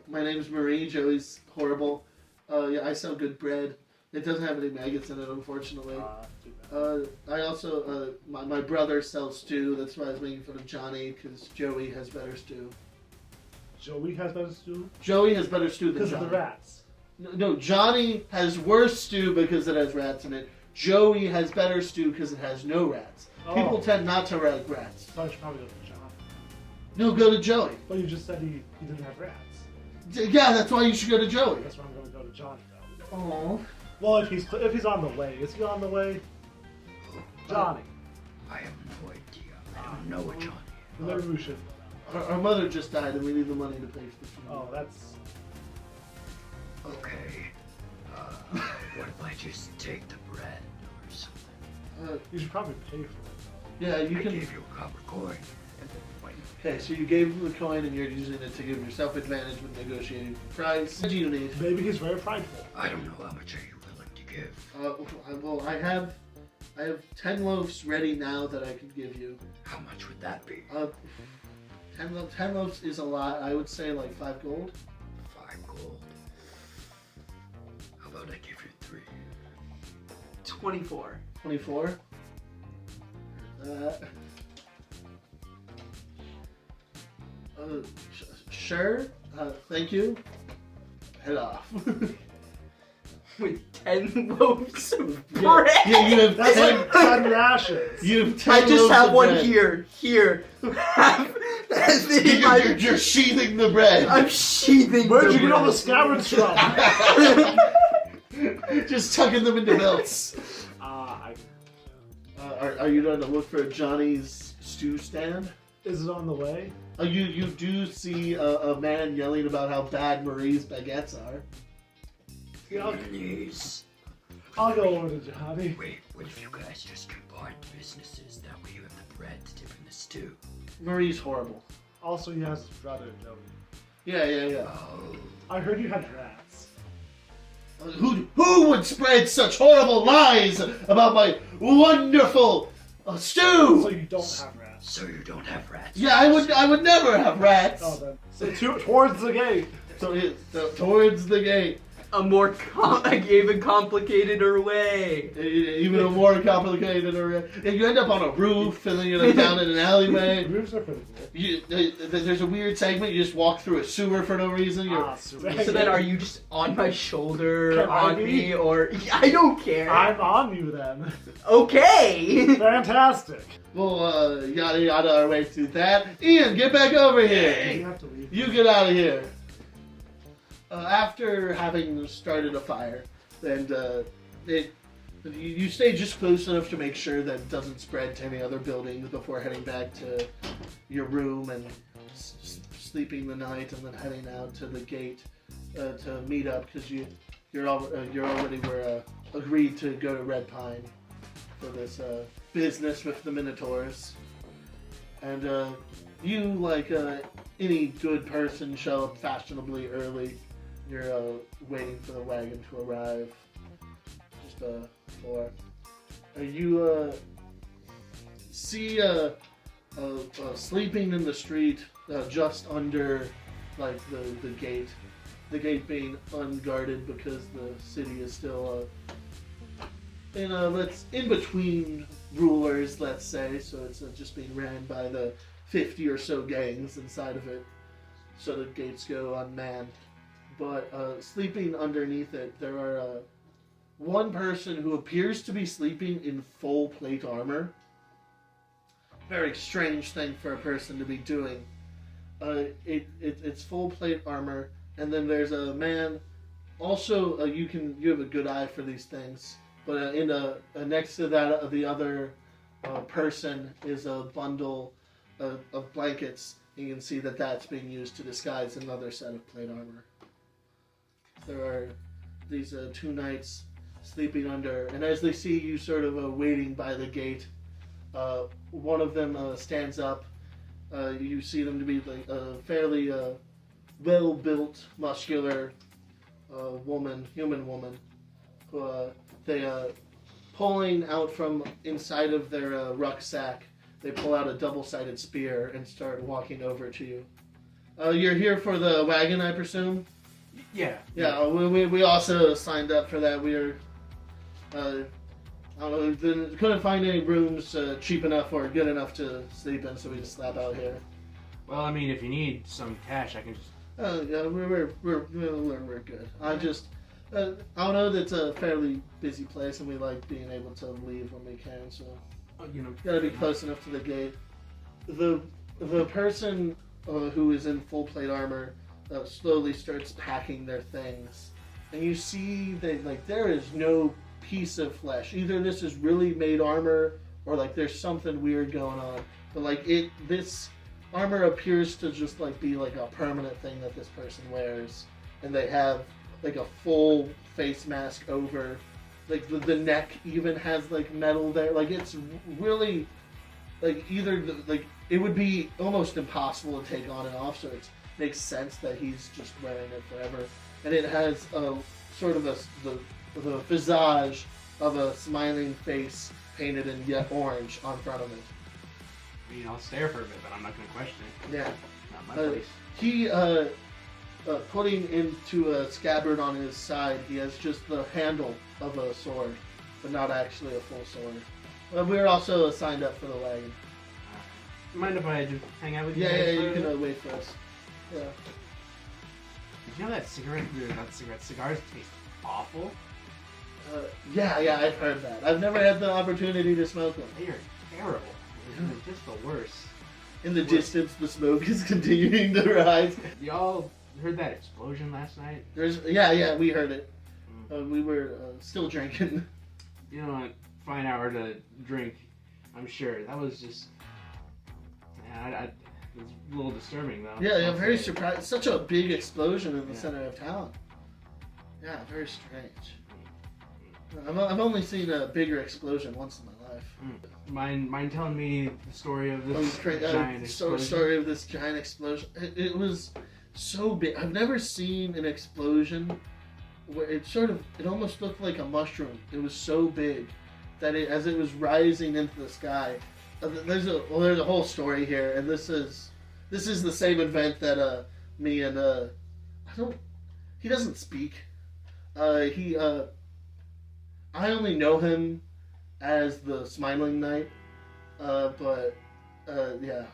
My name's Marie. Joey's horrible. Yeah, I sell good bread. It doesn't have any maggots in it, unfortunately. I also, my brother sells stew. That's why I was making fun of Johnny, because Joey has better stew. Joey has better stew? Joey has better stew than Because Johnny. of the rats. No, Johnny has worse stew because it has rats in it. Joey has better stew because it has no rats. Oh. People tend not to like rats. So I should probably go to Johnny. No, go to Joey. But you just said he didn't have rats. Yeah, that's why you should go to Joey. That's why I'm going to go to Johnny, though. Aww. Well, if he's on the way. Is he on the way? Johnny. I have no idea. I don't know what Johnny is. Maybe we should. Our mother just died and we need the money to pay for the funeral. Oh, that's... Okay. What if I just take the bread or something? You should probably pay for it, Yeah, you I can... gave you a copper coin. Okay, so you gave him the coin and you're using it to give yourself advantage with negotiating price. What do you need? though. Maybe he's very prideful. I don't know how much are you willing to give. Well, I have 10 loaves ready now that I could give you. How much would that be? 10 loaves is a lot. I would say like 5 gold. 5 gold. How about I give you 3? 24. 24. Sure. Thank you. Head off. With 10 loaves of bread. Yeah, you have That's 10. like 10 rations. You have 10 I just loaves have of one bread. Here. You're sheathing the bread. I'm sheathing. Where'd the you get all the bread. scabbards from? Just tucking them into belts. Are Are you going to look for Johnny's stew stand? is it on the way? You do see a man yelling about how bad Marie's baguettes are. Yeah, Please. I'll go over to Johnny. Wait, what if you guys just combine businesses? That way you have the bread to dip in the stew. Marie's horrible. Also, he has his brother, Joey. Yeah. Oh. I heard you had rats. Who would spread such horrible lies about my wonderful A stew! So you don't have rats. So you don't have rats. Yeah, I would never have rats. Oh, then. So towards the gate. So towards the gate. A more even complicated way. Even a more complicated array. You end up on a roof, and then you're down in an alleyway. Roofs are pretty cool. There's a weird segment. You just walk through a sewer for no reason. So then, are you just on my shoulder, Can I on be? me, or I don't care. I'm on you then. Okay. Fantastic. We'll yada yada our way through that. Ian, get back over here. You have to leave. You get out of here. After having started a fire, and you stay just close enough to make sure that it doesn't spread to any other buildings before heading back to your room and sleeping the night, and then heading out to the gate to meet up because you're already were agreed to go to Red Pine for this business with the minotaurs, and you, like any good person, show up fashionably early. You're waiting for the wagon to arrive. Just for you see sleeping in the street just under like the gate. The gate being unguarded because the city is still in between rulers, let's say. So it's just being ran by the 50 or so gangs inside of it. So the gates go unmanned. But sleeping underneath it, there are one person who appears to be sleeping in full plate armor. Very strange thing for a person to be doing. It's full plate armor, and then there's a man. Also, you have a good eye for these things. But next to that, the other person is a bundle of blankets. You can see that that's being used to disguise another set of plate armor. There are these two knights sleeping under, and as they see you sort of waiting by the gate, one of them stands up. You see them to be like a fairly well-built, muscular human woman, who they pulling out from inside of their rucksack. They pull out a double-sided spear and start walking over to you. You're here for the wagon, I presume? Yeah. Yeah, we also signed up for that. We were, I don't know, couldn't find any rooms cheap enough or good enough to sleep in, so we just slap out here. Well, I mean, if you need some cash, I can just... Yeah, we're good. I just, I don't know, that's a fairly busy place, and we like being able to leave when we can, so... Gotta be close enough to the gate. The person who is in full plate armor slowly starts packing their things, and you see that like there is no piece of flesh. Either this is really made armor, or like there's something weird going on. But like this armor appears to just like be like a permanent thing that this person wears, and they have like a full face mask over. Like the neck even has like metal there. Like it's really like it would be almost impossible to take on and off. So it makes sense that he's just wearing it forever. And it has sort of the visage of a smiling face painted in yet orange on front of it. I mean, I'll stare for a bit, but I'm not going to question it. Yeah. Not my place. He putting into a scabbard on his side, he has just the handle of a sword, but not actually a full sword. We're also signed up for the wagon. Mind if I just hang out with you? Yeah, you can wait for us. Yeah. Did you know that cigars taste awful? Yeah, I've heard that. I've never had the opportunity to smoke them. They are terrible. They're just the worst. In the distance, the smoke is continuing to rise. Y'all heard that explosion last night? Yeah, we heard it. We were still drinking. You know, fine hour to drink, I'm sure. That was just... it was a little disturbing, though. Yeah, I'm very surprised. Such a big explosion in the center of town. Yeah, very strange. I've only seen a bigger explosion once in my life. Mind telling me the story of this giant explosion? Story of this giant explosion. It was so big. I've never seen an explosion where it almost looked like a mushroom. It was so big that as it was rising into the sky, there's a whole story here, and this is the same event that me and he doesn't speak. I only know him as the Smiling Knight, but yeah,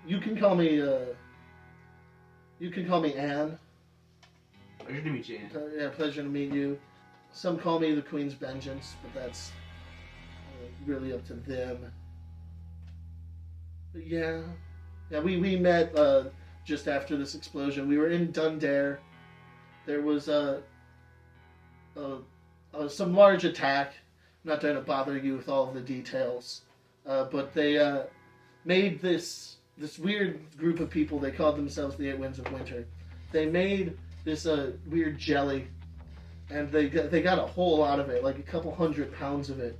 you can call me Anne. Pleasure to meet you, Anne. Yeah, pleasure to meet you. Some call me the Queen's Vengeance, but that's really up to them. But yeah, we met just after this explosion. We were in Dundare. There was some large attack. I'm not trying to bother you with all of the details, but they made this weird group of people. They called themselves the Eight Winds of Winter. They made this weird jelly, and they got a whole lot of it, like a couple 100 pounds of it,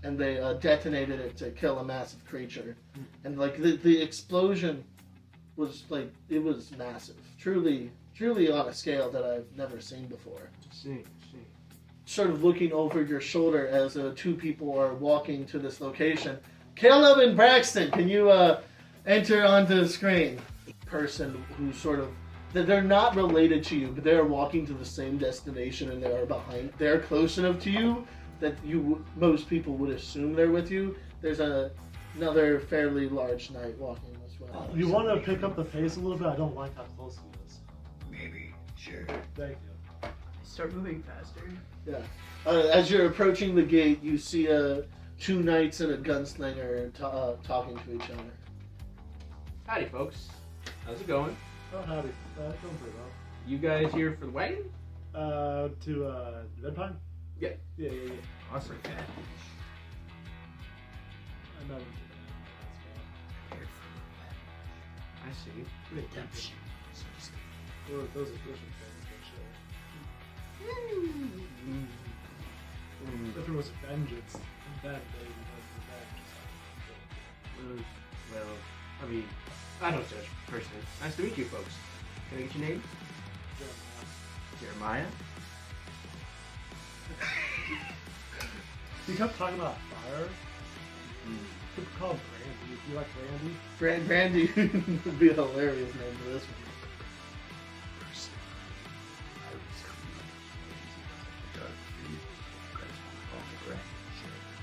and they detonated it to kill a massive creature. And like the explosion was like, it was massive, truly on a scale that I've never seen before. See. Sort of looking over your shoulder as two people are walking to this location. Caleb and Braxton, can you enter onto the screen? Person who sort of, they're not related to you, but they're walking to the same destination, and they're close enough to you that most people would assume they're with you. There's another fairly large knight walking as well. You want to pick up the pace a little bit? I don't like how close he is. Maybe. Sure. Thank you. Start moving faster. Yeah. As you're approaching the gate, you see two knights and a gunslinger talking to each other. Howdy, folks. How's it going? Oh, howdy. Going pretty well. You guys here for the wagon? To Redpine? Yeah. Yeah. Awesome. I know. I see. Redemption, so to speak. Those are different things, for sure. If it was vengeance, then they would revenge. Well, I mean, I don't judge personally. Nice to meet you, folks. Can I get your name? Jerimiah? He kept talking about fire. You could call him Brandy. You like Brandy? Brandy would be a hilarious name for this one.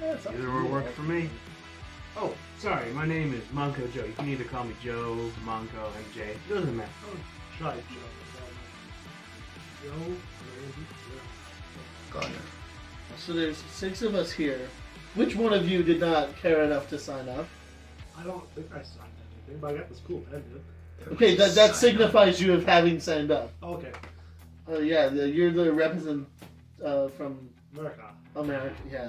Either will work for me. Oh, sorry, my name is Manco Joe. You can either call me Joe, Manco, and Jay. It doesn't matter. Oh, try Joe. Joe, Brandy, Got it. So there's 6 of us here. Which one of you did not care enough to sign up? I don't think I signed anything, but I got this cool pendant. Okay, that signifies you of having signed up. Okay. Yeah, you're the representative from America. Yeah.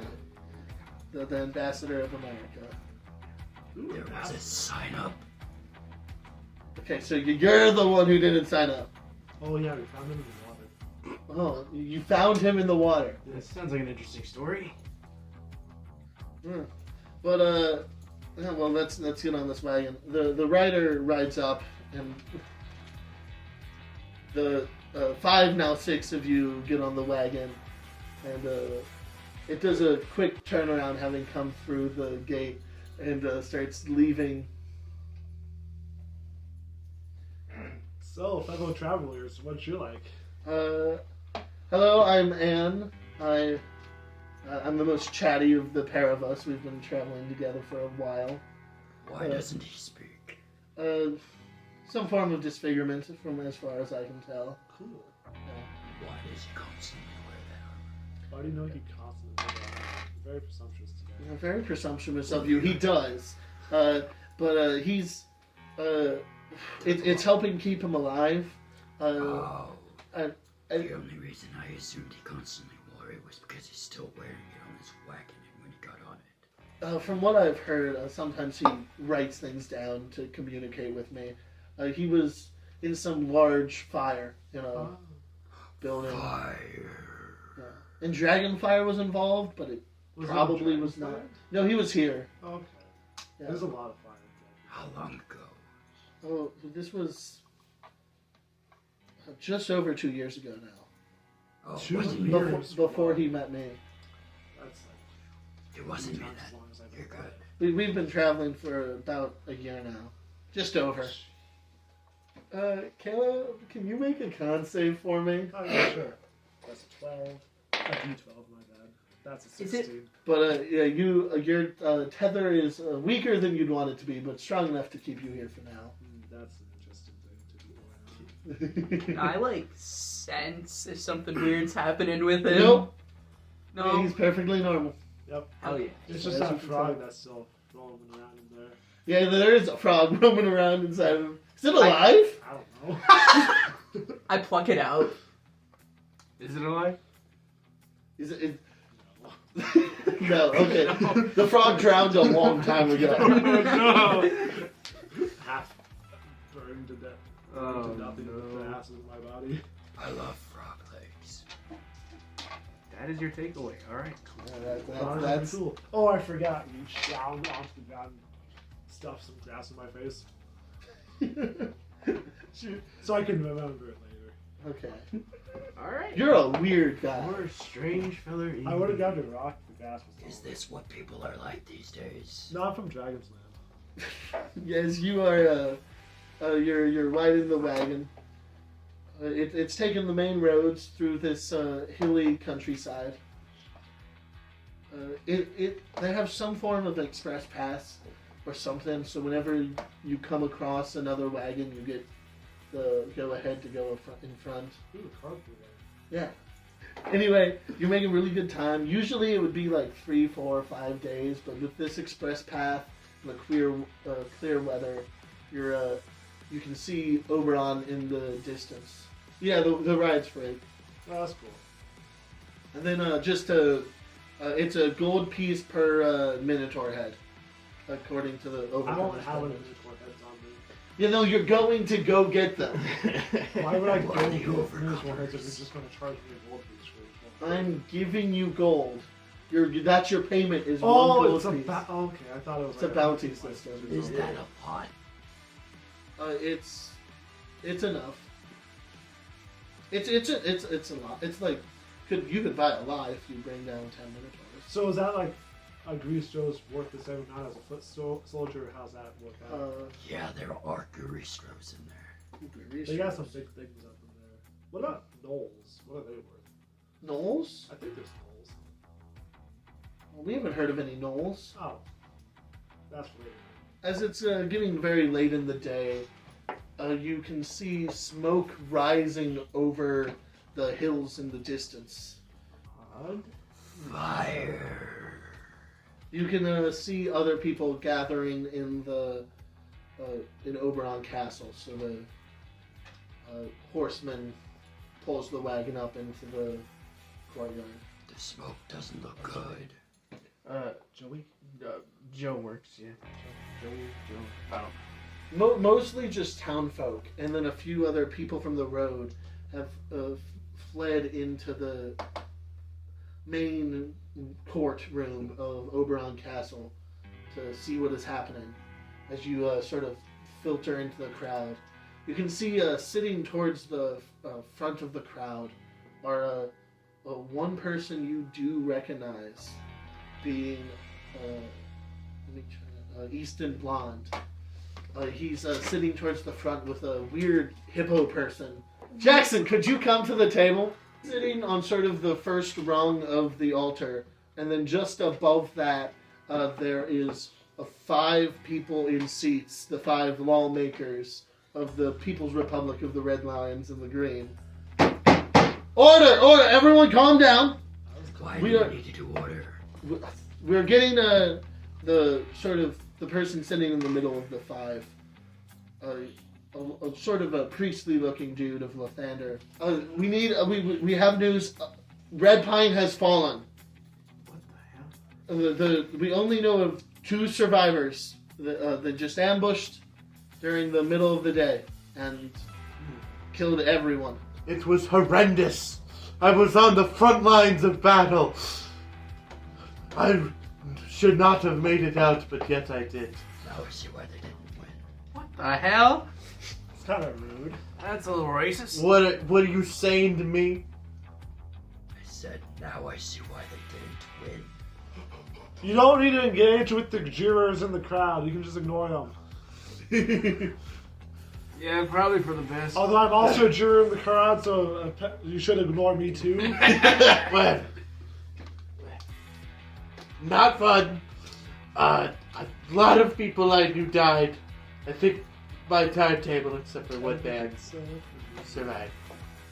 The ambassador of America. Ooh, There was a sign up. Okay, so you're the one who didn't sign up. Oh yeah, we found him in the water. Oh, you found him in the water. This sounds like an interesting story. But yeah, well, let's get on this wagon. The rider rides up, and the 5, now 6 of you get on the wagon, and it does a quick turnaround, having come through the gate, and starts leaving. So, fellow travelers, what's you like? Hello, I'm Anne. I'm the most chatty of the pair of us. We've been traveling together for a while. Why doesn't he speak? Some form of disfigurement, from as far as I can tell. Cool. Why does he constantly wear that armor? Why do you know he constantly does that? Very presumptuous today. Very presumptuous of you. He does, but he's. It's helping keep him alive. The only reason I assumed he constantly wore it was because he's still wearing it on his wagon when he got on it. From what I've heard, sometimes he writes things down to communicate with me. He was in some large fire, building. Fire. Yeah. And Dragonfire was involved, but it probably was not. No, he was here. Okay. Yeah. There's a lot of fire. How long ago? Oh, this was just over 2 years ago now. Oh, 2 wasn't years. it? Before he met me. That's It wasn't me As then. long as I You're did good. We've been traveling for about a year now. Just over. Kayla, can you make a con save for me? Oh, yeah, sure. That's a 12. A D12, my bad. That's a Is it- 16. But yeah, your tether is weaker than you'd want it to be, but strong enough to keep you here for now. That's an interesting thing to do. I like sense if something weird's happening with him. Nope. No. He's perfectly normal. Yep. Hell yeah. It's just As you that can frog tell. that's still rolling around in there. Yeah, there is a frog roaming around inside of him. Is it alive? I don't know. I pluck it out. Is it alive? Is it? No. Okay. The frog drowned a long time ago. No. Half burned to death. Oh, to nothing with the no. acid in my body. I love frog legs. That is your takeaway. All right, cool. That's cool. Oh, I forgot. Reach down onto the ground, stuff some grass in my face, Shoot. so I can remember it later. Okay. All right. You're a weird guy. You're a strange feller. I would have gone to rock if the grass was Is taller. this what people are like these days? No, I'm from Dragon's Land. Yes, you are. You're riding the wagon. It's taking the main roads through this hilly countryside. They have some form of express pass or something. So whenever you come across another wagon, you get the go ahead to go in front. Ooh, carpet there. Yeah. Anyway, you're making really good time. Usually it would be like 3, 4, 5 days, but with this express path and the clear weather, you can see Oberon in the distance. Yeah, the ride's free. Oh, that's cool. And then it's a gold piece per Minotaur head, according to the I Oberon. don't have any Minotaur heads on me. You know, you're going to go get them. Why would I go Why are get they Minotaur overconfident? heads if you're just going to charge me a gold piece for each one? I'm giving you gold. That's your payment is one Oh, gold it's a piece. okay. I thought it was It's a like bounty like system. Is that a pot? It's enough. It's a lot. It's like you could buy a lot if you bring down 10 Minotaurs. So is that like a grease Joe's worth the same amount as a foot soldier? How's that work out? Yeah, there are Guristos in there. They got some big things up in there. What about gnolls? What are they worth? Gnolls? I think there's gnolls. Well, we haven't heard of any gnolls. Oh, that's weird. As it's getting very late in the day, you can see smoke rising over the hills in the distance. Odd. Fire. You can see other people gathering in in Oberon Castle. So the horseman pulls the wagon up into the courtyard. The smoke doesn't look good. Joey? Joe works. Yeah. Joe. I don't. Mostly just town folk, and then a few other people from the road have fled into the main courtroom of Oberon Castle to see what is happening. As you sort of filter into the crowd, you can see sitting towards the front of the crowd are one person you do recognize, being Easton Blonde. He's sitting towards the front with a weird hippo person. Jackson, could you come to the table? Sitting on sort of the first rung of the altar, and then just above that, there is 5 people in seats, the 5 lawmakers of the People's Republic of the Red Lions and the Green. Order! Order! Everyone calm down! Why We do are- we need to do order? We're getting the sort of the person sitting in the middle of the 5, a sort of a priestly-looking dude of Lathander. We need we have news. Red Pine has fallen. What the hell? We only know of 2 survivors that just ambushed during the middle of the day and killed everyone. It was horrendous. I was on the front lines of battle. I should not have made it out, but yet I did. Now I see why they didn't win. What the hell? It's kind of rude. That's a little racist. What are you saying to me? I said, now I see why they didn't win. You don't need to engage with the jurors in the crowd. You can just ignore them. Yeah, probably for the best. Although I'm also a juror in the crowd, so you should ignore me too. Well, not fun. A lot of people I knew died. I think my timetable, except for one man, survived.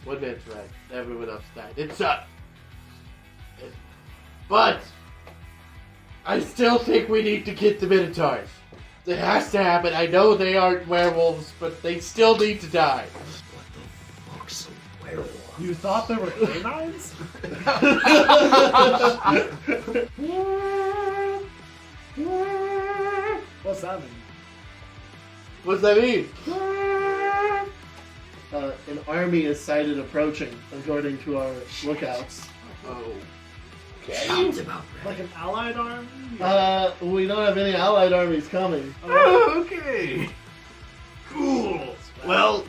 One man survived. Everyone else died. It sucked. But I still think we need to get the minotaurs. It has to happen. I know they aren't werewolves, but they still need to die. What the fuck's a werewolf? You thought there were canines? What's that mean? What's that mean? An army is sighted approaching, according to our lookouts. Oh. Sounds about right. Like an allied army? We don't have any allied armies coming. Oh, okay. Cool. Well,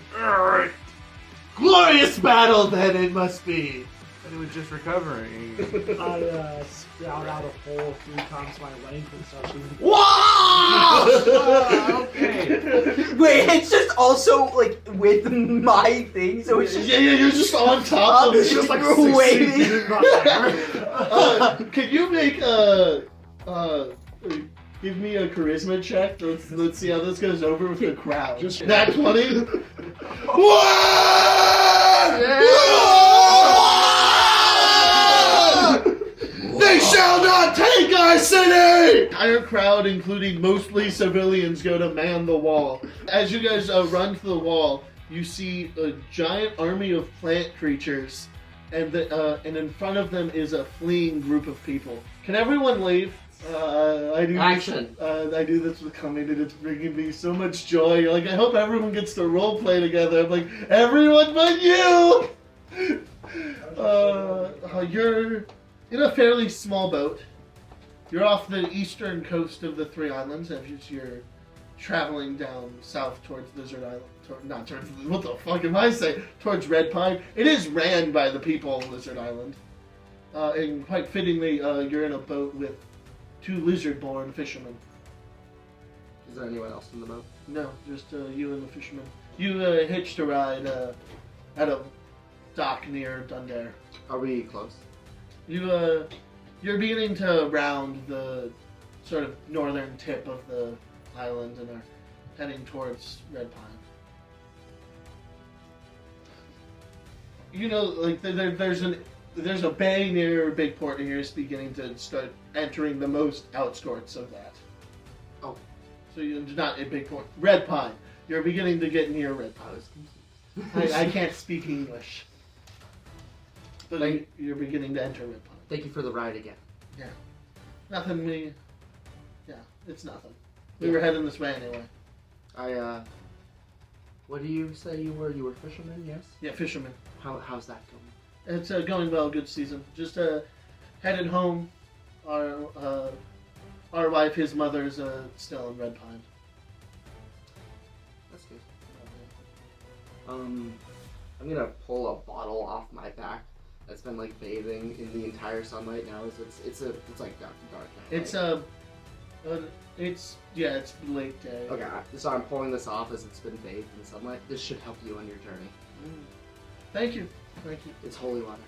glorious battle then it must be. But it was just recovering. I sprout out a pole 3 times my length and start shooting. Wow! Okay. Wait, it's just also like with my thing, so it's just Yeah, you're just on top of it. It's just like waiting. Can you make give me a charisma check? Let's see how this goes over with the crowd. Just- Nat 20? They shall not take our city! Entire crowd, including mostly civilians, go to man the wall. As you guys run to the wall, you see a giant army of plant creatures, and in front of them is a fleeing group of people. Can everyone leave? I do. Action. I do this with comedy, and it's bringing me so much joy. Like, I hope everyone gets to role play together. I'm like, everyone but you. You're in a fairly small boat. You're off the eastern coast of the 3 islands as you're traveling down south towards Lizard Island. Not towards, what the fuck am I saying? Towards Red Pine. It is ran by the people of Lizard Island. And quite fittingly, you're in a boat with 2 lizard-born fishermen. Is there anyone else in the boat? No, just you and the fishermen. You hitched a ride at a dock near Dundare. Are we close? You're beginning to round the sort of northern tip of the island and are heading towards Red Pine. You know, like there's a bay near Bigport, and you're just beginning to start entering the most outskirts of that. Oh. So you're not in Bigport. Red Pine. You're beginning to get near Red Pine. I can't speak English. But you're beginning to enter Red Pine. Thank you for the ride again. Yeah. Nothing it's nothing. We were heading this way anyway. What do you say you were? You were fishermen, yes? Yeah, fishermen. How's that going? It's going well, good season. Just headed home. Our wife, his mother's still in Red Pine. That's good. I'm gonna pull a bottle off my back that's been like bathing in the entire sunlight now. It's like dark now. It's it's late day. Okay, so I'm pulling this off as it's been bathed in the sunlight. This should help you on your journey. Thank you. It's holy water.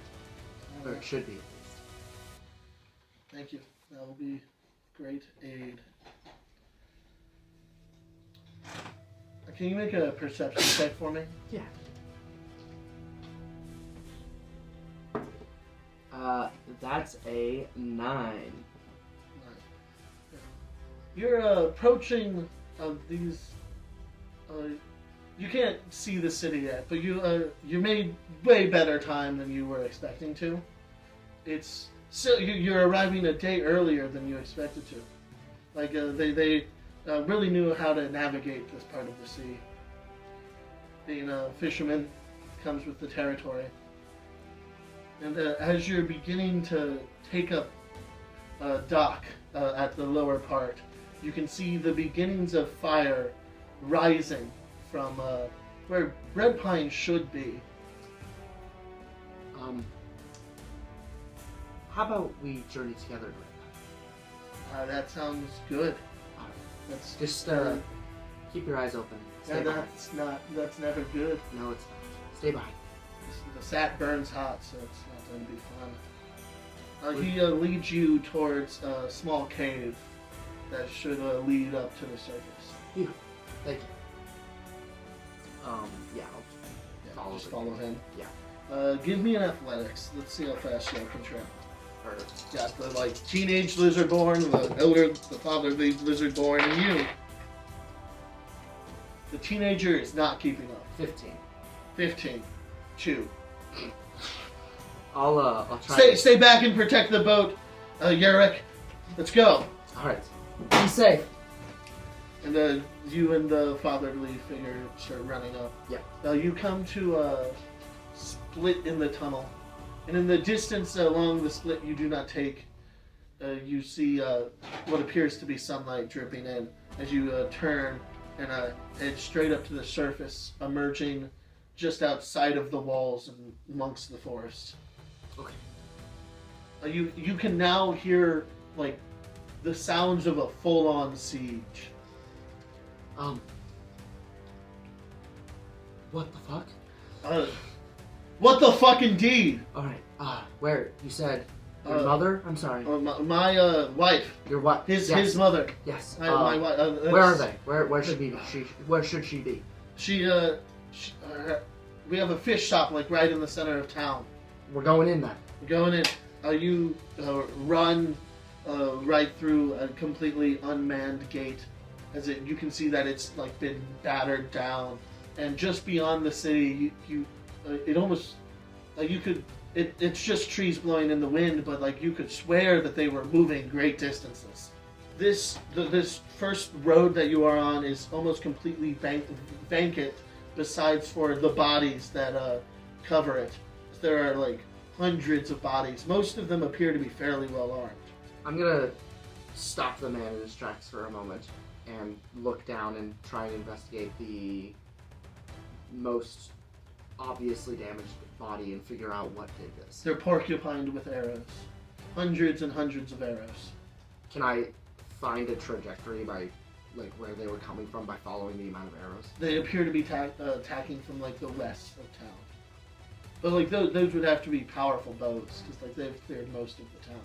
Or it should be, at least. Thank you. That will be great aid. Can you make a perception check for me? Yeah. That's a 9. You're approaching these. You can't see the city yet, but you made way better time than you were expecting to. It's so you're arriving a day earlier than you expected to. Like they really knew how to navigate this part of the sea. Being a fisherman comes with the territory. And as you're beginning to take up dock at the lower part, you can see the beginnings of fire rising from where Red Pine should be. How about we journey together? That sounds good. That's Just keep your eyes open. yeah, Stay behind. that's never good. No, it's not. Stay behind. The sap burns hot, so it's not going to be fun. He leads you towards a small cave that should lead up to the surface. Thank you. Yeah, I'll Just follow him. Yeah. Give me an athletics. Let's see how fast you can travel. Or, Got the teenage lizardborn, the fatherly lizardborn, and you. The teenager is not keeping up. 15. 15. 2. I'll try. Stay back and protect the boat, Yurik. Let's go. All right. Be safe. And you and the fatherly figure start running up. Yeah. You come to a split in the tunnel, and in the distance along the split you do not take, you see what appears to be sunlight dripping in as you turn and head straight up to the surface, emerging just outside of the walls and amongst the forest. Okay. You can now hear the sounds of a full-on siege. What the fuck? What the fuck indeed? Alright, where? You said your mother? mother? I'm sorry. My wife. Your what? His mother. Yes. My wife. Where are they? Where should she be? We have a fish shop right in the center of town. We're going in then. We're going in. You run right through a completely unmanned gate, you can see that it's been battered down, and just beyond the city, it's just trees blowing in the wind, but you could swear that they were moving great distances. This first road that you are on is almost completely vacant, besides for the bodies that cover it. There are hundreds of bodies. Most of them appear to be fairly well armed. I'm gonna stop the man in his tracks for a moment and look down and try and investigate the most obviously damaged body and figure out what did this. They're porcupined with arrows. Hundreds and hundreds of arrows. Can I find a trajectory by where they were coming from by following the amount of arrows? They appear to be attacking from the west of town. But those would have to be powerful bows, because they've cleared most of the town.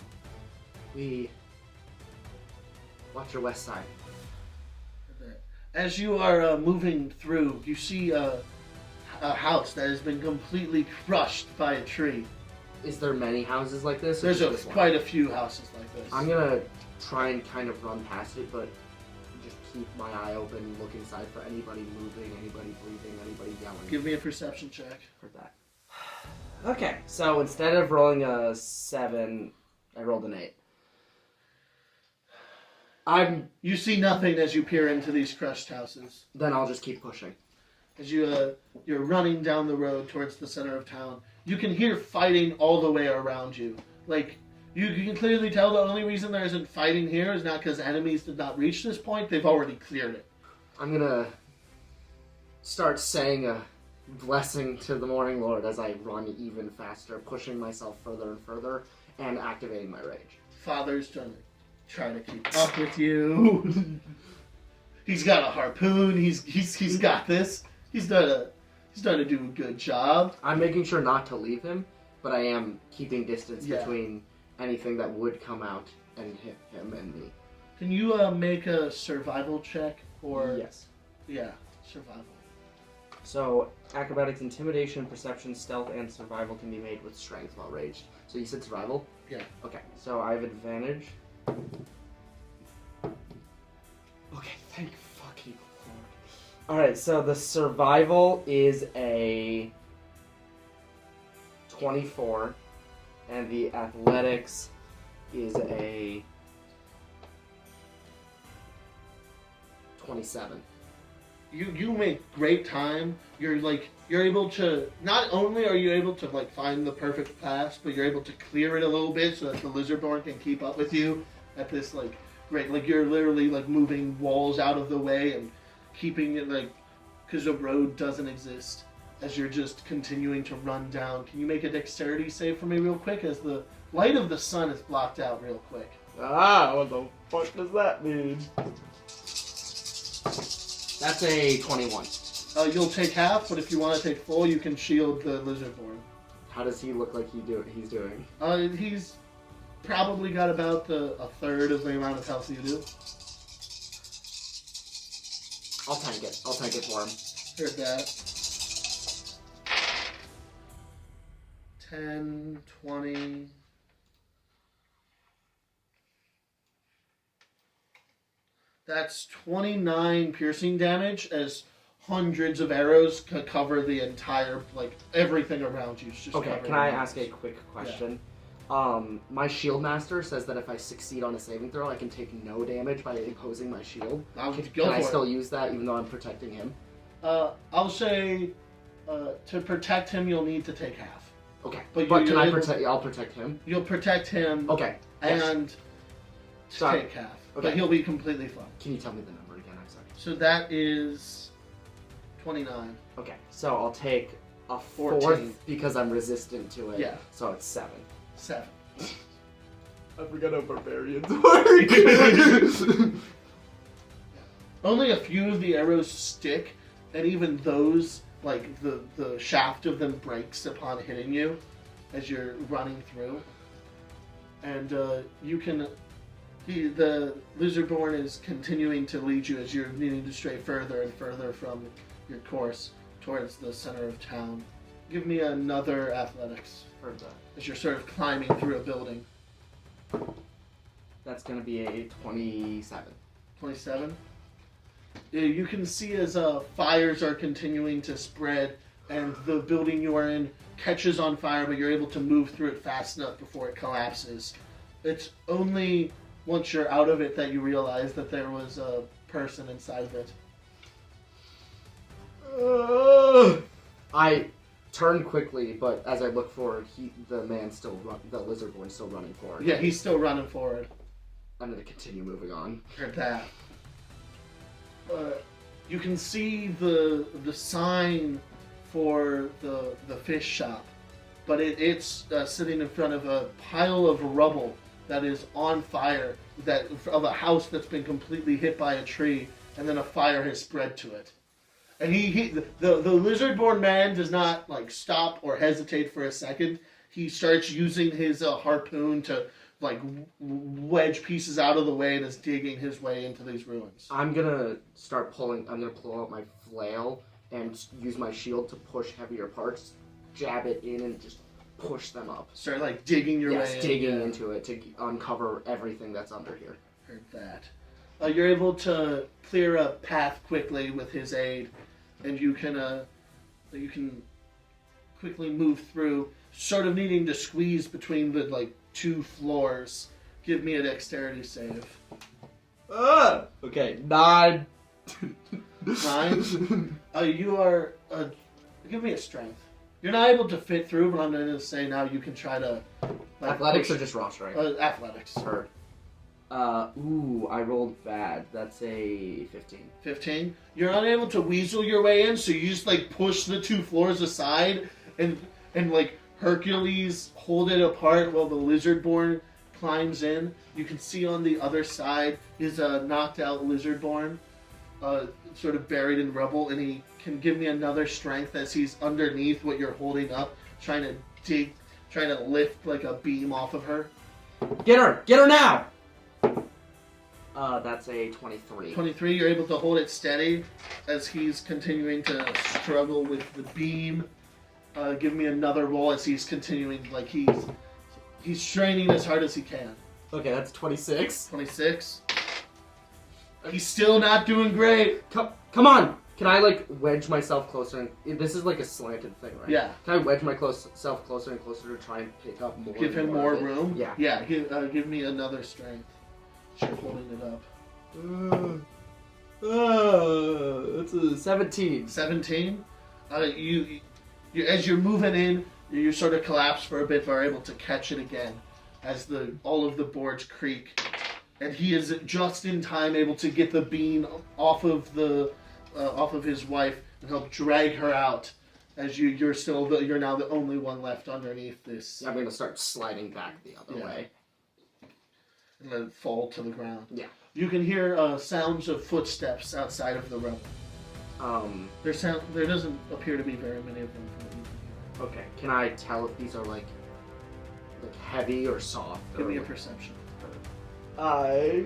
We watch your west side. As you are moving through, you see a house that has been completely crushed by a tree. Is there many houses like this? There's quite a few houses like this. I'm gonna try and kind of run past it, but just keep my eye open, look inside for anybody moving, anybody breathing, anybody yelling. Give me a perception check. For that. Okay, so instead of rolling a 7, I rolled an 8. You see nothing as you peer into these crushed houses. Then I'll just keep pushing. As you're running down the road towards the center of town, you can hear fighting all the way around you. You can clearly tell the only reason there isn't fighting here is not because enemies did not reach this point. They've already cleared it. I'm gonna start saying a blessing to the Morning Lord as I run even faster, pushing myself further and further, and activating my rage. Father's trying to try to keep up with you. He's got a harpoon. He's got this. He's done to do a good job. I'm making sure not to leave him, but I am keeping distance between anything that would come out and hit him and me. Can you make a survival check? Or yes. Yeah, survival. So, acrobatics, intimidation, perception, stealth, and survival can be made with strength while raged. So you said survival? Yeah. Okay, so I have advantage. Okay, thank fucking Lord. Alright, so the survival is a 24, and the athletics is a 27. You make great time. You're able to, not only are you able to find the perfect pass, but you're able to clear it a little bit so that the lizardborn can keep up with you at this great, you're literally moving walls out of the way and keeping it because the road doesn't exist as you're just continuing to run down. Can you make a dexterity save for me real quick as the light of the sun is blocked out real quick? What the fuck does that mean? That's a 21. You'll take half, but if you want to take full, you can shield the lizardborn. How does he look like he's doing? He's probably got about a third of the amount of health you do. I'll tank it. I'll tank it for him. Heard that. 10, 20... That's 29 piercing damage as hundreds of arrows cover the entire, like, everything around you. It's just Okay, covered can I in ask a arrows. quick question? My shield master says that if I succeed on a saving throw, I can take no damage by imposing my shield. Go Can I for still it. use that even though I'm protecting him? I'll say to protect him, you'll need to take half. Okay, But but you- can you're I able- protect? I'll protect him. You'll protect him Okay. Yes. and Sorry. take half. Okay. But he'll be completely fine. Can you tell me the number again? I'm sorry. So that is 29. Okay, so I'll take a 14. fourth because I'm resistant to it. Yeah. So it's 7. 7. I forgot how barbarians work. Only a few of the arrows stick, and even those, like, the shaft of them breaks upon hitting you as you're running through. And you can... the Lizardborn is continuing to lead you as you're needing to stray further and further from your course towards the center of town. Give me another athletics Heard that. as you're sort of climbing through a building. That's gonna be a 27. 27. You can see as fires are continuing to spread and the building you are in catches on fire, but you're able to move through it fast enough before it collapses. It's only once you're out of it that you realize that there was a person inside of it. I turn quickly, but as I look forward, the lizardborn's still running forward. Yeah, he's still running forward. I'm gonna continue moving on. Heard that. You can see the sign for the fish shop, but it's sitting in front of a pile of rubble that is on fire, of a house that's been completely hit by a tree, and then a fire has spread to it. And the lizard-born man does not like stop or hesitate for a second. He starts using his harpoon to like wedge pieces out of the way and is digging his way into these ruins. I'm gonna pull out my flail and use my shield to push heavier parts, jab it in, and just push them up. Start like digging your way in. Yes, digging into it to uncover everything that's under here. Heard that. You're able to clear a path quickly with his aid, and you can quickly move through, sort of needing to squeeze between the like two floors. Give me a dexterity save. Okay, 9. 9. You are. Give me a strength. You're not able to fit through, but I'm going to say now you can try to. Like, Athletics push- or just raw strength? Athletics. Heard. I rolled bad. That's a 15. 15. You're unable to weasel your way in, so you just like push the two floors aside and like Hercules hold it apart while the lizardborn climbs in. You can see on the other side is a knocked out lizardborn, sort of buried in rubble, and he can give me another strength as he's underneath what you're holding up, trying to lift like a beam off of her. Get her now! That's a 23. 23, you're able to hold it steady as he's continuing to struggle with the beam. Give me another roll as he's continuing, like he's straining as hard as he can. Okay, that's 26. 26. He's still not doing great. Come on! Can I like wedge myself closer? This is like a slanted thing, right? Yeah. Can I wedge myself closer and closer to try and pick up more? Give him and more of it? room. Yeah. Yeah. Give me another strength. You're holding it up. It's a 17. 17. You as you're moving in, you sort of collapse for a bit, but are able to catch it again as all of the boards creak, and he is just in time able to get the beam off of his wife and help drag her out. As you're now the only one left underneath this. I'm gonna start sliding back the other way. and then fall to the ground. Yeah. You can hear sounds of footsteps outside of the room. There doesn't appear to be very many of them from what you can hear. Okay. Can I tell if these are like heavy or soft? Give me a perception. I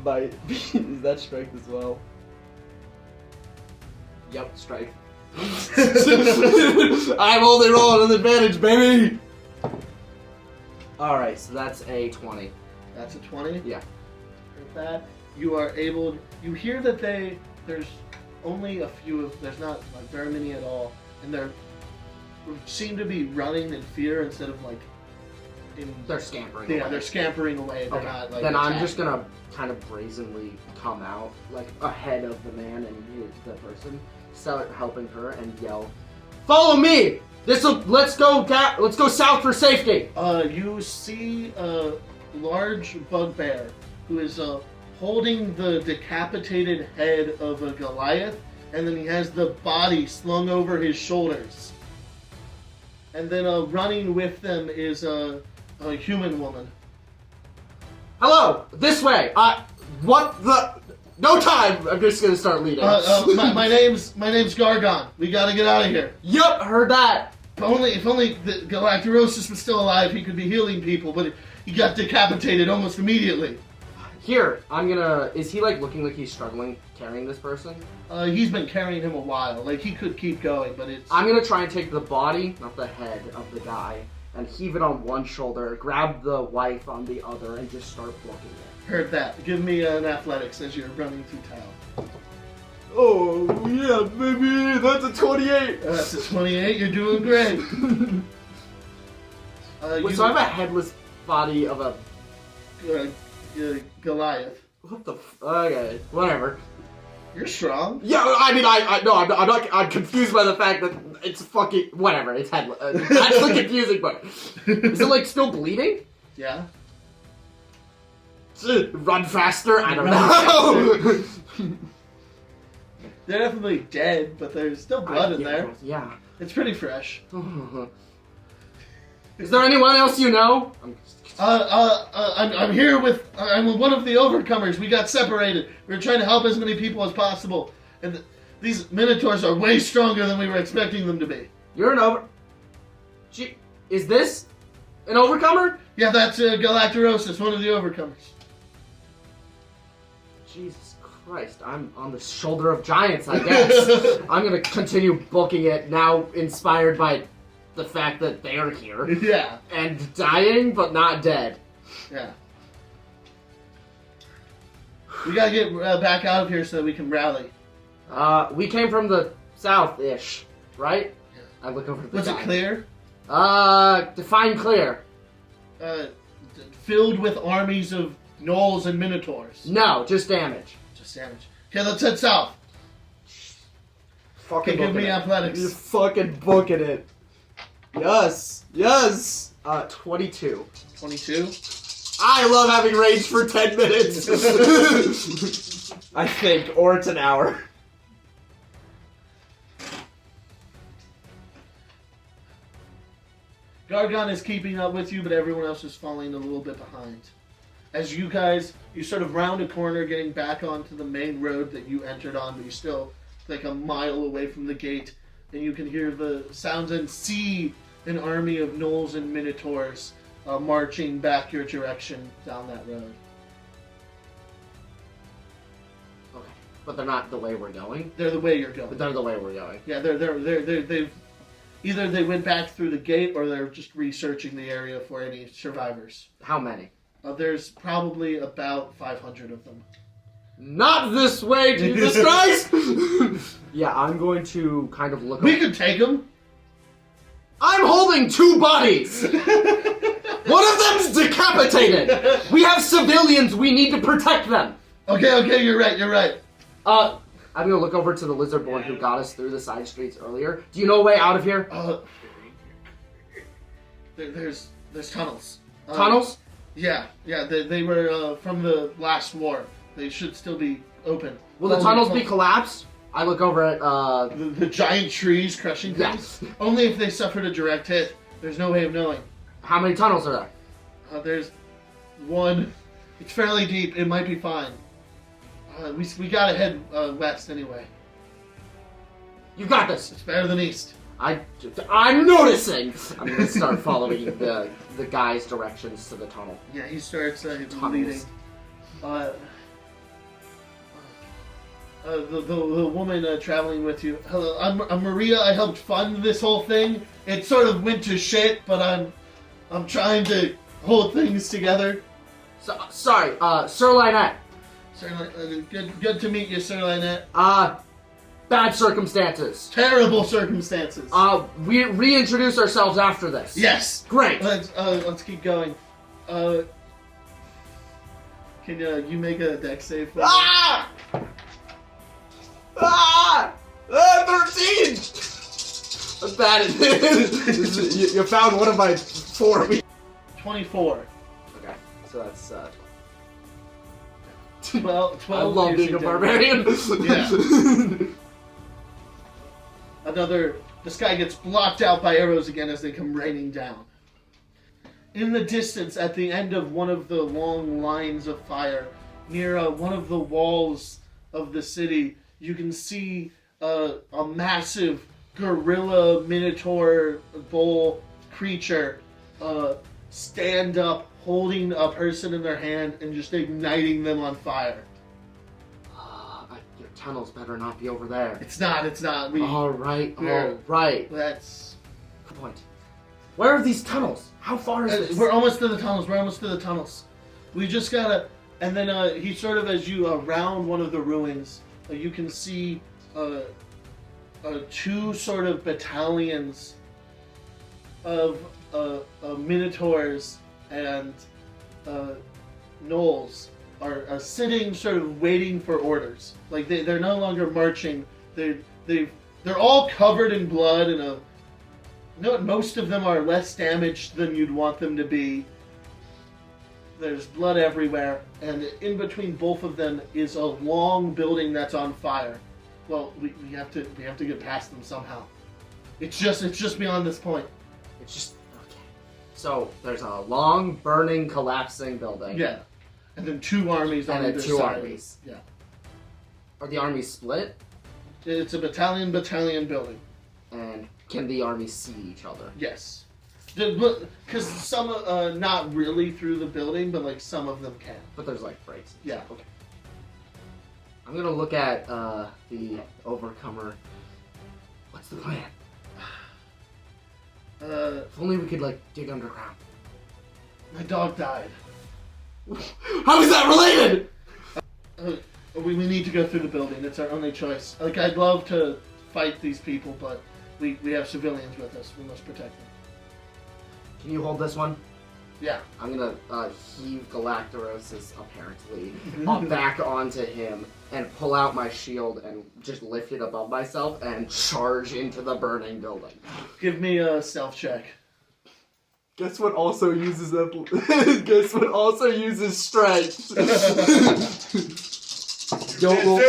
might be. Is that strength as well? Yep, strike. I'm only rolling an advantage, baby! Alright, so that's a 20. That's a 20? Yeah. With that, you are able... You hear that there's only a few of... There's not like very many at all. And they seem to be running in fear instead of like... They're scampering Yeah, away. they're scampering away. They're Okay. not like... Then I'm attacking. just gonna kind of brazenly come out, like ahead of the man and the person, start helping her and yell, "Follow me! Let's go south for safety." You see a large bugbear who is holding the decapitated head of a Goliath, and then he has the body slung over his shoulders. And then running with them is a human woman. Hello, this way. What the? No time. I'm just gonna start leading. My name's Gargon. We gotta get out of here. Yup, heard that. If only the Galactarosis was still alive, he could be healing people, but he got decapitated almost immediately. Here, I'm gonna. Is he like looking like he's struggling carrying this person? He's been carrying him a while. Like, he could keep going, but it's... I'm gonna try and take the body, not the head, of the guy, and heave it on one shoulder, grab the wife on the other, and just start booking it. Heard that. Give me an athletics as you're running through town. Oh, yeah, baby! That's a 28! That's a 28. You're doing great. Wait, so I have a headless body of a... Goliath. What the okay, whatever. You're strong. Yeah, I mean, I'm not, I'm confused by the fact that it's fucking, whatever, it's headless. That's the confusing part. Is it, like, still bleeding? Yeah. Run faster? I don't know. They're definitely dead, but there's still blood in there. Yeah. It's pretty fresh. Is there anyone else you know? I'm here with one of the overcomers. We got separated. We were trying to help as many people as possible, and these minotaurs are way stronger than we were expecting them to be. You're an is this an overcomer? Yeah, that's Galactarosis, one of the overcomers. Jesus Christ, I'm on the shoulder of giants, I guess. I'm gonna continue booking it, now inspired by the fact that they're here. Yeah. And dying, but not dead. Yeah. We gotta get back out of here so that we can rally. We came from the south-ish, right? Yeah. I look over at the Was it guy. clear? Define clear. Filled with armies of gnolls and minotaurs. No, just damage. Just damage. Okay, let's head south. Fucking Okay, give me athletics. You're fucking booking it. Yes! Yes! 22. 22. I love having range for 10 minutes! I think, or it's an hour. Gargon is keeping up with you, but everyone else is falling a little bit behind. As you guys, you sort of round a corner, getting back onto the main road that you entered on, but you're still like a mile away from the gate, and you can hear the sounds and see an army of gnolls and minotaurs marching back your direction down that road. Okay. But they're not the way we're going? They're the way you're going. But they're the way we're going. Yeah, they've either they went back through the gate or they're just researching the area for any survivors. How many? There's probably about 500 of them. Not this way, Jesus Christ! Yeah, I'm going to kind of look... We could take them. I'm holding 2 bodies! One of them's decapitated! We have civilians, we need to protect them! Okay, you're right. I'm gonna look over to the lizardborn who got us through the side streets earlier. Do you know a way out of here? There's tunnels. Tunnels? Yeah, they were from the last war. They should still be open. Will the tunnels be collapsed? I look over at, the giant trees crushing things? Yes. Only if they suffered a direct hit. There's no way of knowing. How many tunnels are there? There's one It's fairly deep. It might be fine. We gotta head west anyway. You got this. It's better than east. I'm noticing. I'm gonna start following the guy's directions to the tunnel. Yeah, he starts leading. Tunnels. The woman traveling with you. Hello, I'm Maria. I helped fund this whole thing. It sort of went to shit, but I'm trying to hold things together. So, sorry, Sir Lynette. Sir, good to meet you, Sir Lynette. Bad circumstances. Terrible circumstances. We reintroduce ourselves after this. Yes. Great. Let's keep going. Can you make a dex save for me? Ah! 13! That's bad. You found one of my 4. 24. Okay, so that's 12. I love being a barbarian. Yeah. This guy gets blocked out by arrows again as they come raining down. In the distance, at the end of one of the long lines of fire, near one of the walls of the city, you can see a massive gorilla minotaur bull creature stand up, holding a person in their hand and just igniting them on fire. Your tunnels better not be over there. It's not. All right. That's... Good point. Where are these tunnels? How far is this? We're almost to the tunnels. We just gotta... And then he sort of, as you round one of the ruins, you can see 2 sort of battalions of minotaurs and gnolls are sitting, sort of waiting for orders. Like they're no longer marching. They're all covered in blood, and most of them are less damaged than you'd want them to be. There's blood everywhere, and in between both of them is a long building that's on fire. Well, we have to get past them somehow. It's just beyond this point. It's just okay. So there's a long, burning, collapsing building. Yeah, and then 2 armies on either side. And 2 armies. Yeah. Are the armies split? It's a battalion building. And can the armies see each other? Yes. Because some, not really through the building, but like some of them can. But there's like breaks. Yeah. Okay. I'm gonna look at the overcomer. What's the plan? If only we could like dig underground. My dog died. How is that related? We need to go through the building. It's our only choice. Like, I'd love to fight these people, but we have civilians with us. We must protect them. Can you hold this one? Yeah. I'm gonna heave Galactoros's apparently back onto him and pull out my shield and just lift it above myself and charge into the burning building. Give me a stealth check. Guess what also uses Guess what also uses strength. Don't roll.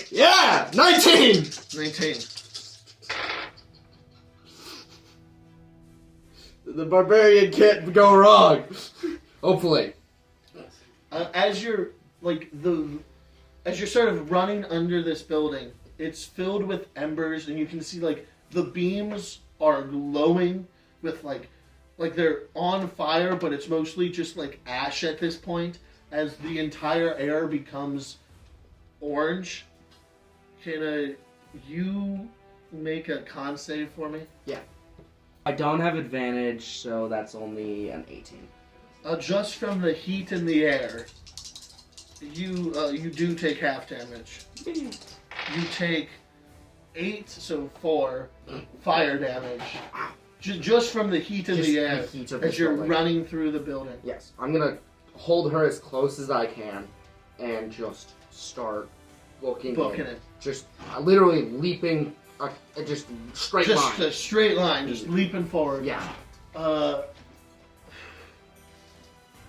Yeah! 19! 19. The barbarian can't go wrong. Hopefully. As you're sort of running under this building, it's filled with embers, and you can see like the beams are glowing with like they're on fire, but it's mostly just like ash at this point as the entire air becomes orange. Can you make a con save for me? Yeah. I don't have advantage, so that's only an 18. Just from the heat in the air, you do take half damage. You take 8, so 4 fire damage. Just from the heat in the air as you're running through the building. Yes, I'm gonna hold her as close as I can and just start booking it. Just literally leaping, just straight line. Just a straight line, just leaping forward. Yeah.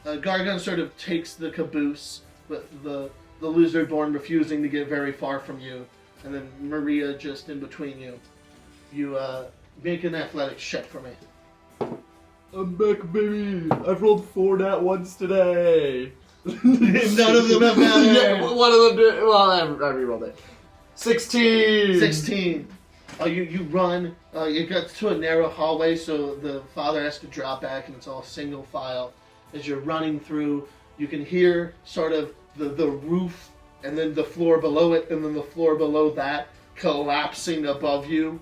Gargon sort of takes the caboose with the lizardborn refusing to get very far from you, and then Maria just in between you. You make an athletics check for me. I'm back, baby. I've rolled 4 nat ones today. None of them have mattered. Yeah, one of them did. Well, I rerolled it. 16. 16. You run. You get to a narrow hallway, so the father has to drop back, and it's all single file. As you're running through, you can hear sort of the roof, and then the floor below it, and then the floor below that collapsing above you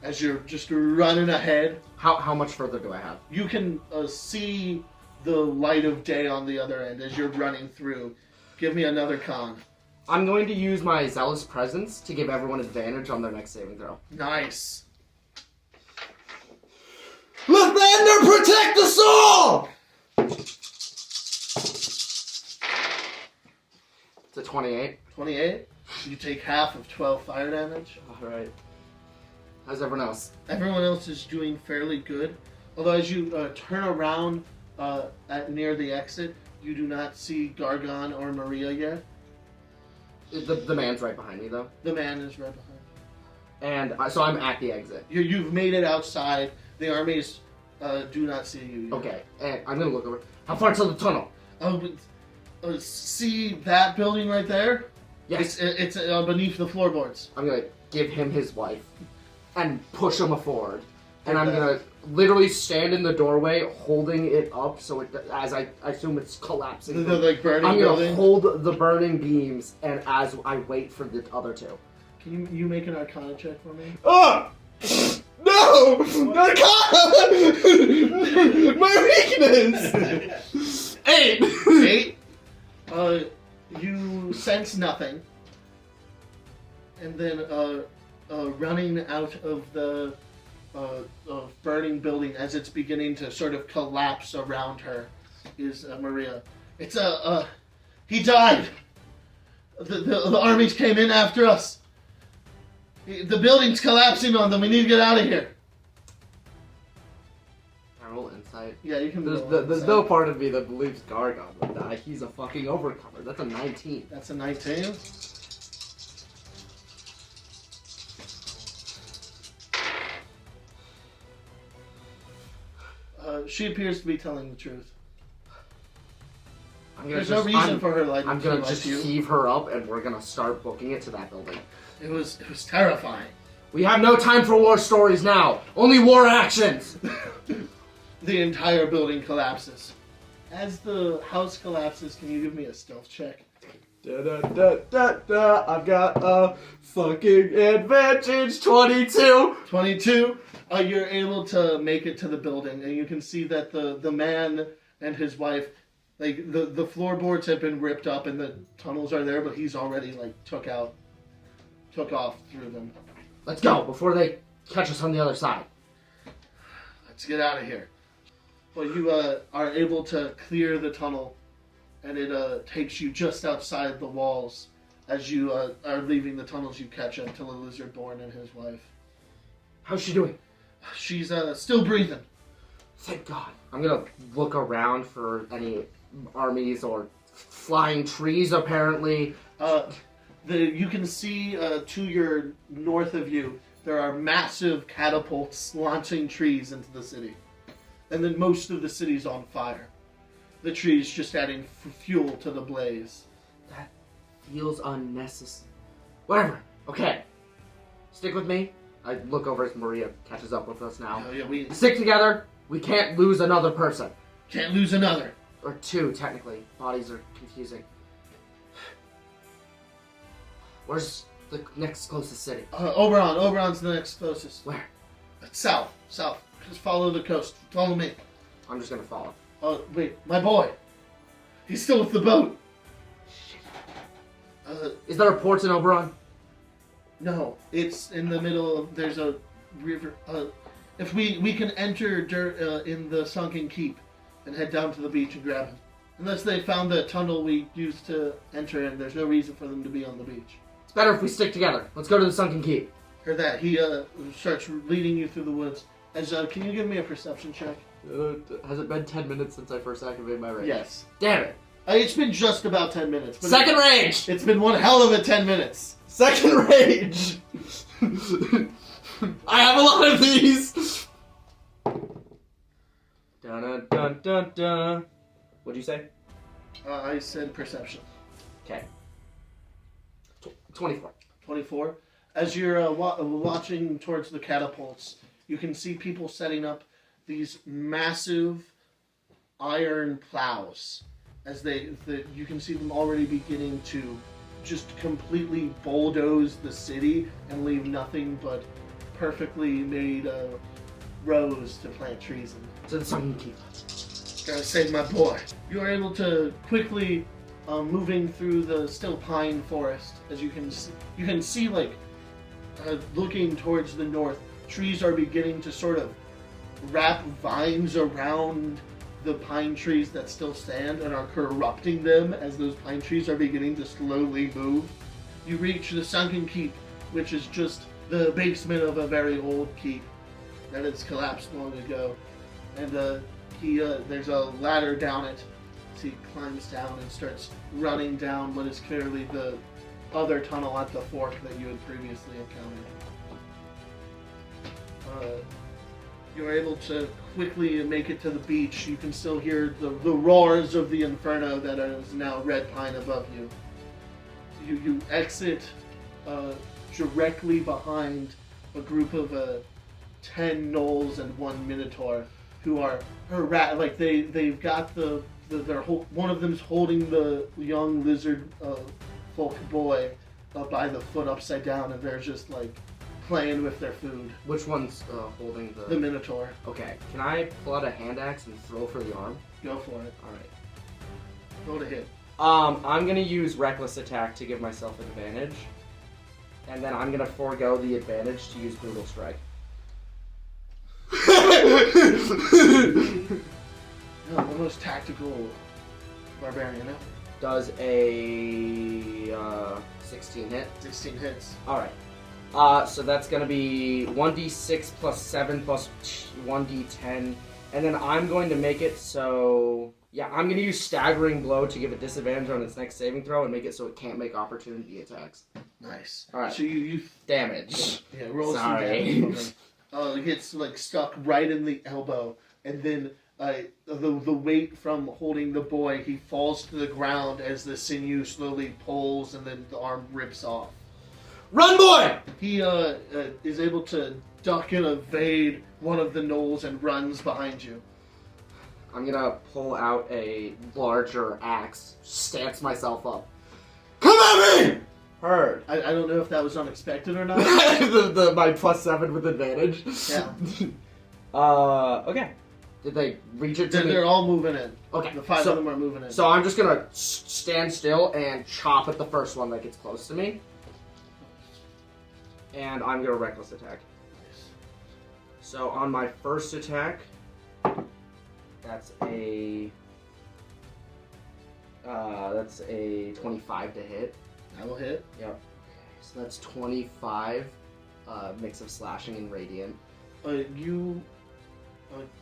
as you're just running ahead. How much further do I have? You can see the light of day on the other end as you're running through. Give me another con. I'm going to use my Zealous Presence to give everyone advantage on their next saving throw. Nice. Let the Ender protect the soul! It's a 28. 28. You take half of 12 fire damage. Alright. How's everyone else? Everyone else is doing fairly good. Although as you turn around near the exit, you do not see Gargon or Maria yet. The man's right behind me, though. The man is right behind. And so I'm at the exit. You've made it outside. The armies do not see you yet. Okay, and I'm going to look over. How far to the tunnel? See that building right there? Yes. It's beneath the floorboards. I'm going to give him his wife and push him forward. And I'm going to literally stand in the doorway holding it up so it, as I assume it's collapsing. The like burning I'm building? going to hold the burning beams and as I wait for the other two. Can you make an Arcana check for me? Oh! No! My weakness! 8! 8. You sense nothing. And then running out of the burning building as it's beginning to sort of collapse around her is Maria. It's he died. The armies came in after us. The building's collapsing on them. We need to get out of here. Can I roll insight? Yeah, you can. There's no part of me that believes Gargon would die. He's a fucking overcomer. That's a 19. That's a 19. She appears to be telling the truth. There's no reason for her like. I'm gonna just heave her up, and we're gonna start booking it to that building. It was terrifying. We have no time for war stories now. Only war actions. The entire building collapses. As the house collapses, can you give me a stealth check? I've got a fucking advantage. 22. 22. You're able to make it to the building, and you can see that the man and his wife, like the floorboards have been ripped up, and the tunnels are there, but he's already like took off through them. Let's go before they catch us on the other side. Let's get out of here. Well, you are able to clear the tunnel, and it takes you just outside the walls. As you are leaving the tunnels, you catch up to the Lizardborn and his wife. How's she doing? She's still breathing. Thank God. I'm gonna look around for any armies or flying trees, apparently. You can see to your north of you, there are massive catapults launching trees into the city. And then most of the city's on fire. The trees just adding fuel to the blaze. That feels unnecessary. Whatever. Okay. Stick with me. I look over as Maria catches up with us now. Oh, yeah, we Stick together. We can't lose another person. can't lose another. Or two, technically. Bodies are confusing. Where's the next closest city? Oberon. Oberon's the next closest. Where? South. Just follow the coast. Follow me. I'm just gonna follow. Oh, wait. My boy. He's still with the boat. Shit. Is there a port in Oberon? No. It's in the middle. There's a river. If we can enter in the sunken keep and head down to the beach and grab him. Unless they found the tunnel we used to enter in, there's no reason for them to be on the beach. It's better if we stick together. Let's go to the sunken keep. Heard that. He starts leading you through the woods. Can you give me a perception check? Has it been 10 minutes since I first activated my range? Yes. Damn it. It's been just about 10 minutes. But Second range! It's been one hell of a 10 minutes. Second range! I have a lot of these! Dun dun dun dun. What'd you say? I said perception. Okay. 24. 24. As you're watching towards the catapults, you can see people setting up these massive iron plows. As you can see them already beginning to just completely bulldoze the city and leave nothing but perfectly made rows to plant trees in. So the sun can keep. Gotta save my boy. You are able to quickly moving through the still pine forest. As you can see like looking towards the north, trees are beginning to sort of wrap vines around the pine trees that still stand and are corrupting them as those pine trees are beginning to slowly move. You reach the sunken keep, which is just the basement of a very old keep that has collapsed long ago. And there's a ladder down it. So he climbs down and starts running down what is clearly the other tunnel at the fork that you had previously encountered. You are able to quickly make it to the beach. You can still hear the roars of the inferno that is now red pine above you. You exit directly behind a group of 10 gnolls and 1 minotaur who are they've got one of them's holding the young lizard folk boy by the foot upside down, and they're just like playing with their food. Which one's holding The minotaur. Okay, can I pull out a hand axe and throw for the arm? Go for it. Alright. Roll to hit. I'm gonna use reckless attack to give myself an advantage. And then I'm gonna forego the advantage to use brutal strike. No, the most tactical barbarian ever. Does a 16 hit? 16 hits. Alright. So that's gonna be 1d6 plus 7 plus 1d10. And then I'm going to make it so... Yeah, I'm going to use Staggering Blow to give it disadvantage on its next saving throw and make it so it can't make opportunity attacks. Nice. Alright. So you Damage. yeah, roll Sorry. some damage. It gets like stuck right in the elbow, and then the weight from holding the boy, he falls to the ground as the sinew slowly pulls, and then the arm rips off. Run, boy! He is able to duck and evade one of the gnolls and runs behind you. I'm gonna pull out a larger axe, stance myself up. Come at me! Heard. I don't know if that was unexpected or not. My plus 7 with advantage. Yeah. Okay. Did they reach it to me? They're all moving in. Okay. The 5 of them are moving in. So I'm just gonna stand still and chop at the first one that gets close to me. And I'm gonna reckless attack. Nice. So on my first attack, that's a 25 to hit. That will hit. Yep. So that's 25, mix of slashing and radiant. You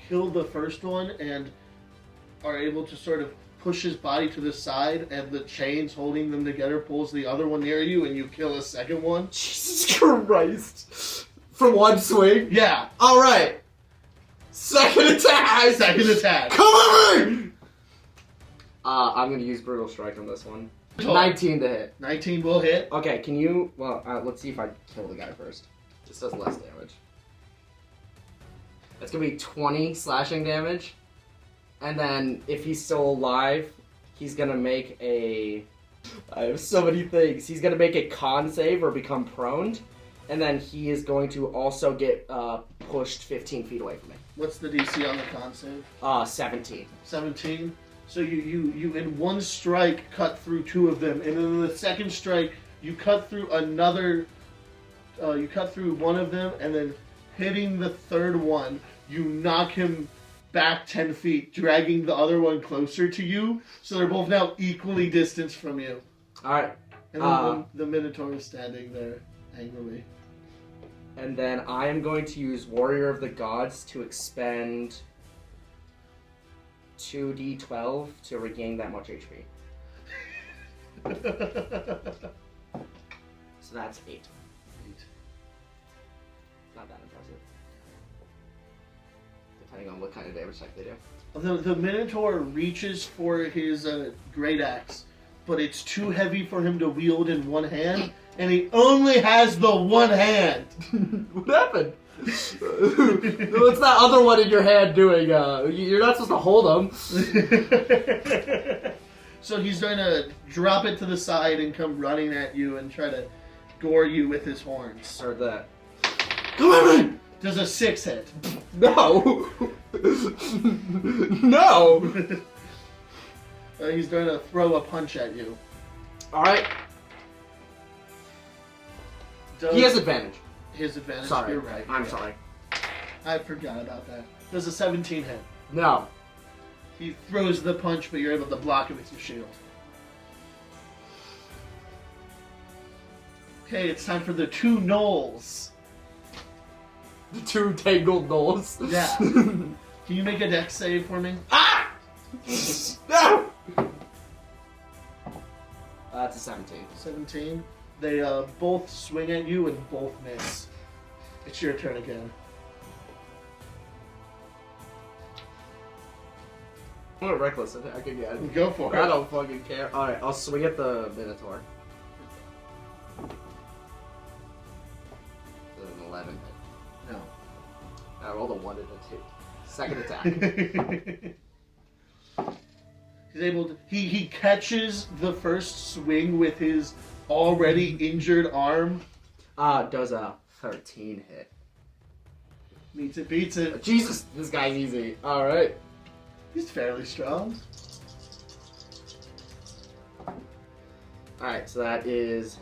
kill the first one and are able to sort of push his body to the side, and the chains holding them together pulls the other one near you, and you kill a second one. Jesus Christ! For one swing? Yeah. Alright! Second attack! Second attack. Come at me! I'm gonna use Brutal Strike on this one. 19 to hit. 19 will hit. Okay, can you... Well, let's see if I kill the guy first. This does less damage. That's gonna be 20 slashing damage. And then, if he's still alive, he's gonna make a... I have so many things. He's gonna make a con save or become prone. And then he is going to also get pushed 15 feet away from me. What's the DC on the con save? 17. 17. So you in one strike cut through 2 of them, and then in the second strike you cut through another. You cut through one of them, and then hitting the third one, you knock him back 10 feet, dragging the other one closer to you. So they're both now equally distanced from you. All right. And then the Minotaur is standing there angrily. And then I am going to use Warrior of the Gods to expend 2d12 to regain that much HP. So that's 8. Not that impressive. depending on what kind of damage type they do. The Minotaur reaches for his great axe, but it's too heavy for him to wield in one hand, and he only has the one hand. What happened? What's that other one in your hand doing? You're not supposed to hold them. So he's going to drop it to the side and come running at you and try to gore you with his horns. Heard that. Come on! Does a 6 hit? No! No! He's going to throw a punch at you. Alright. He has advantage. His advantage. Sorry. You're right. I'm sorry. I forgot about that. Does a 17 hit? No. He throws the punch, but you're able to block it with your shield. Okay, it's time for the 2 gnolls. The 2 tangled gnolls. Yeah. Can you make a dex save for me? Ah! No! That's a 17. 17. They both swing at you and both miss. It's your turn again. I'm gonna reckless attack again. Go for I it. don't fucking care. Alright, I'll swing at the Minotaur. An 11 hit. No. I rolled a 1 and a 2. Second attack. He's able to. He catches the first swing with his already injured arm. Does a 13 hit. Meets it, beats it. Jesus, this guy's easy. Alright. He's fairly strong. Alright, so that is...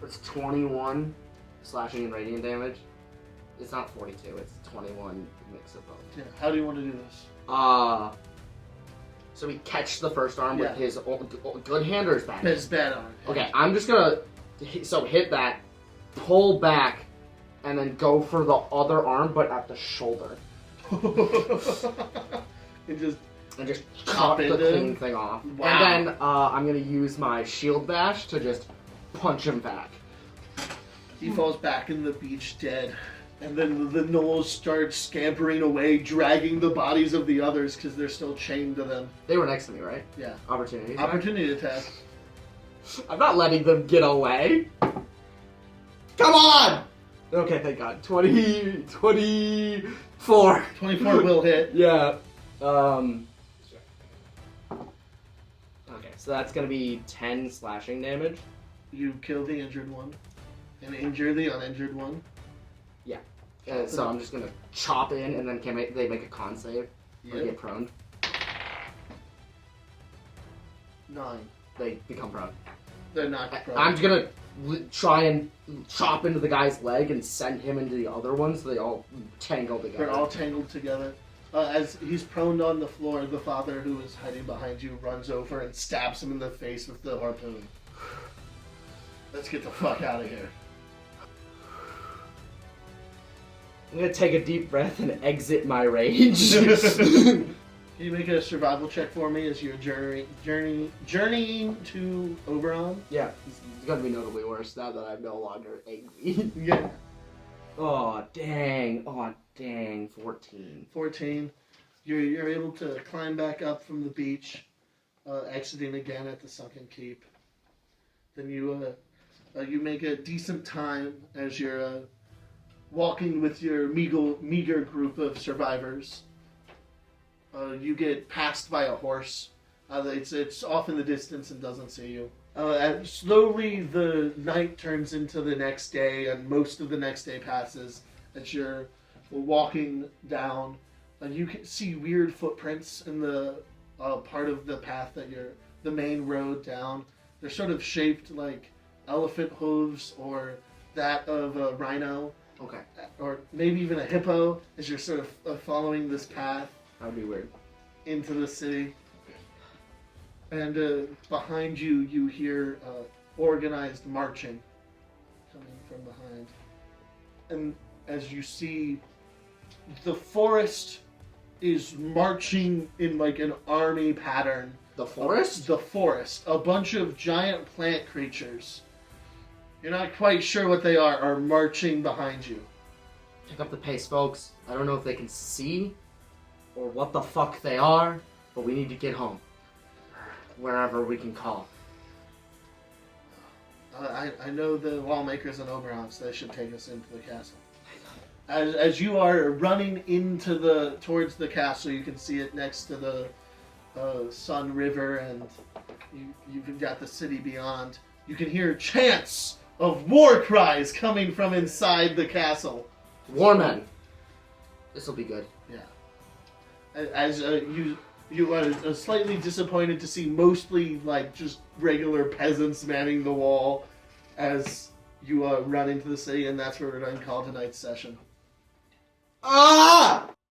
It's 21 slashing and radiant damage. It's not 42, it's 21 mix of both. Yeah. How do you want to do this? So we catch the first arm with Yeah. his good hand or his bad hand? His bad arm. Okay, I'm just gonna hit that, pull back, and then go for the other arm, but at the shoulder. It just And just Chop cut the into clean him? thing off. Wow. And then I'm gonna use my shield bash to just punch him back. he falls back in the beach dead. And then the gnolls start scampering away, dragging the bodies of the others because they're still chained to them. They were next to me, right? Yeah. Opportunity attack? Opportunity attack. I'm not letting them get away. Come on! Okay, thank God. 24. 24 will hit. Yeah. Okay, so that's gonna be 10 slashing damage. You kill the injured one and injure the uninjured one. So I'm just gonna chop in, and then they make a con save or get prone? 9. They become prone. They're not prone. I'm just gonna try and chop into the guy's leg and send him into the other one, so they all tangle together. They're all tangled together. As he's prone on the floor, the father who is hiding behind you runs over and stabs him in the face with the harpoon. Let's get the fuck out of here. I'm gonna take a deep breath and exit my rage. Can you make a survival check for me as you're journeying to Oberon? Yeah, it's gonna be notably worse now that I'm no longer angry. Yeah. Oh dang! 14. 14. You're able to climb back up from the beach, exiting again at the sunken keep. Then you make a decent time as you're walking with your meager group of survivors. You get passed by a horse. It's off in the distance and doesn't see you. And slowly the night turns into the next day, and most of the next day passes as you're walking down. And you can see weird footprints in the part of the path that the main road down. They're sort of shaped like elephant hooves or that of a rhino. Okay, Or maybe even a hippo as you're sort of following this path that would be weird. into the city. And behind you, you hear organized marching coming from behind. And as you see, the forest is marching in like an army pattern. The forest? The forest. A bunch of giant plant creatures. You're not quite sure what they are marching behind you. Pick up the pace, folks. I don't know if they can see or what the fuck they are, but we need to get home. Wherever we can call. I know the lawmakers in Oberon's. They should take us into the castle. As you are running towards the castle, you can see it next to the Sun River, and you've got the city beyond. You can hear chants of war cries coming from inside the castle. Warmen. This'll be good. Yeah. As you are slightly disappointed to see mostly like just regular peasants manning the wall as you run into the city, and that's where we're going to call tonight's session. Ah!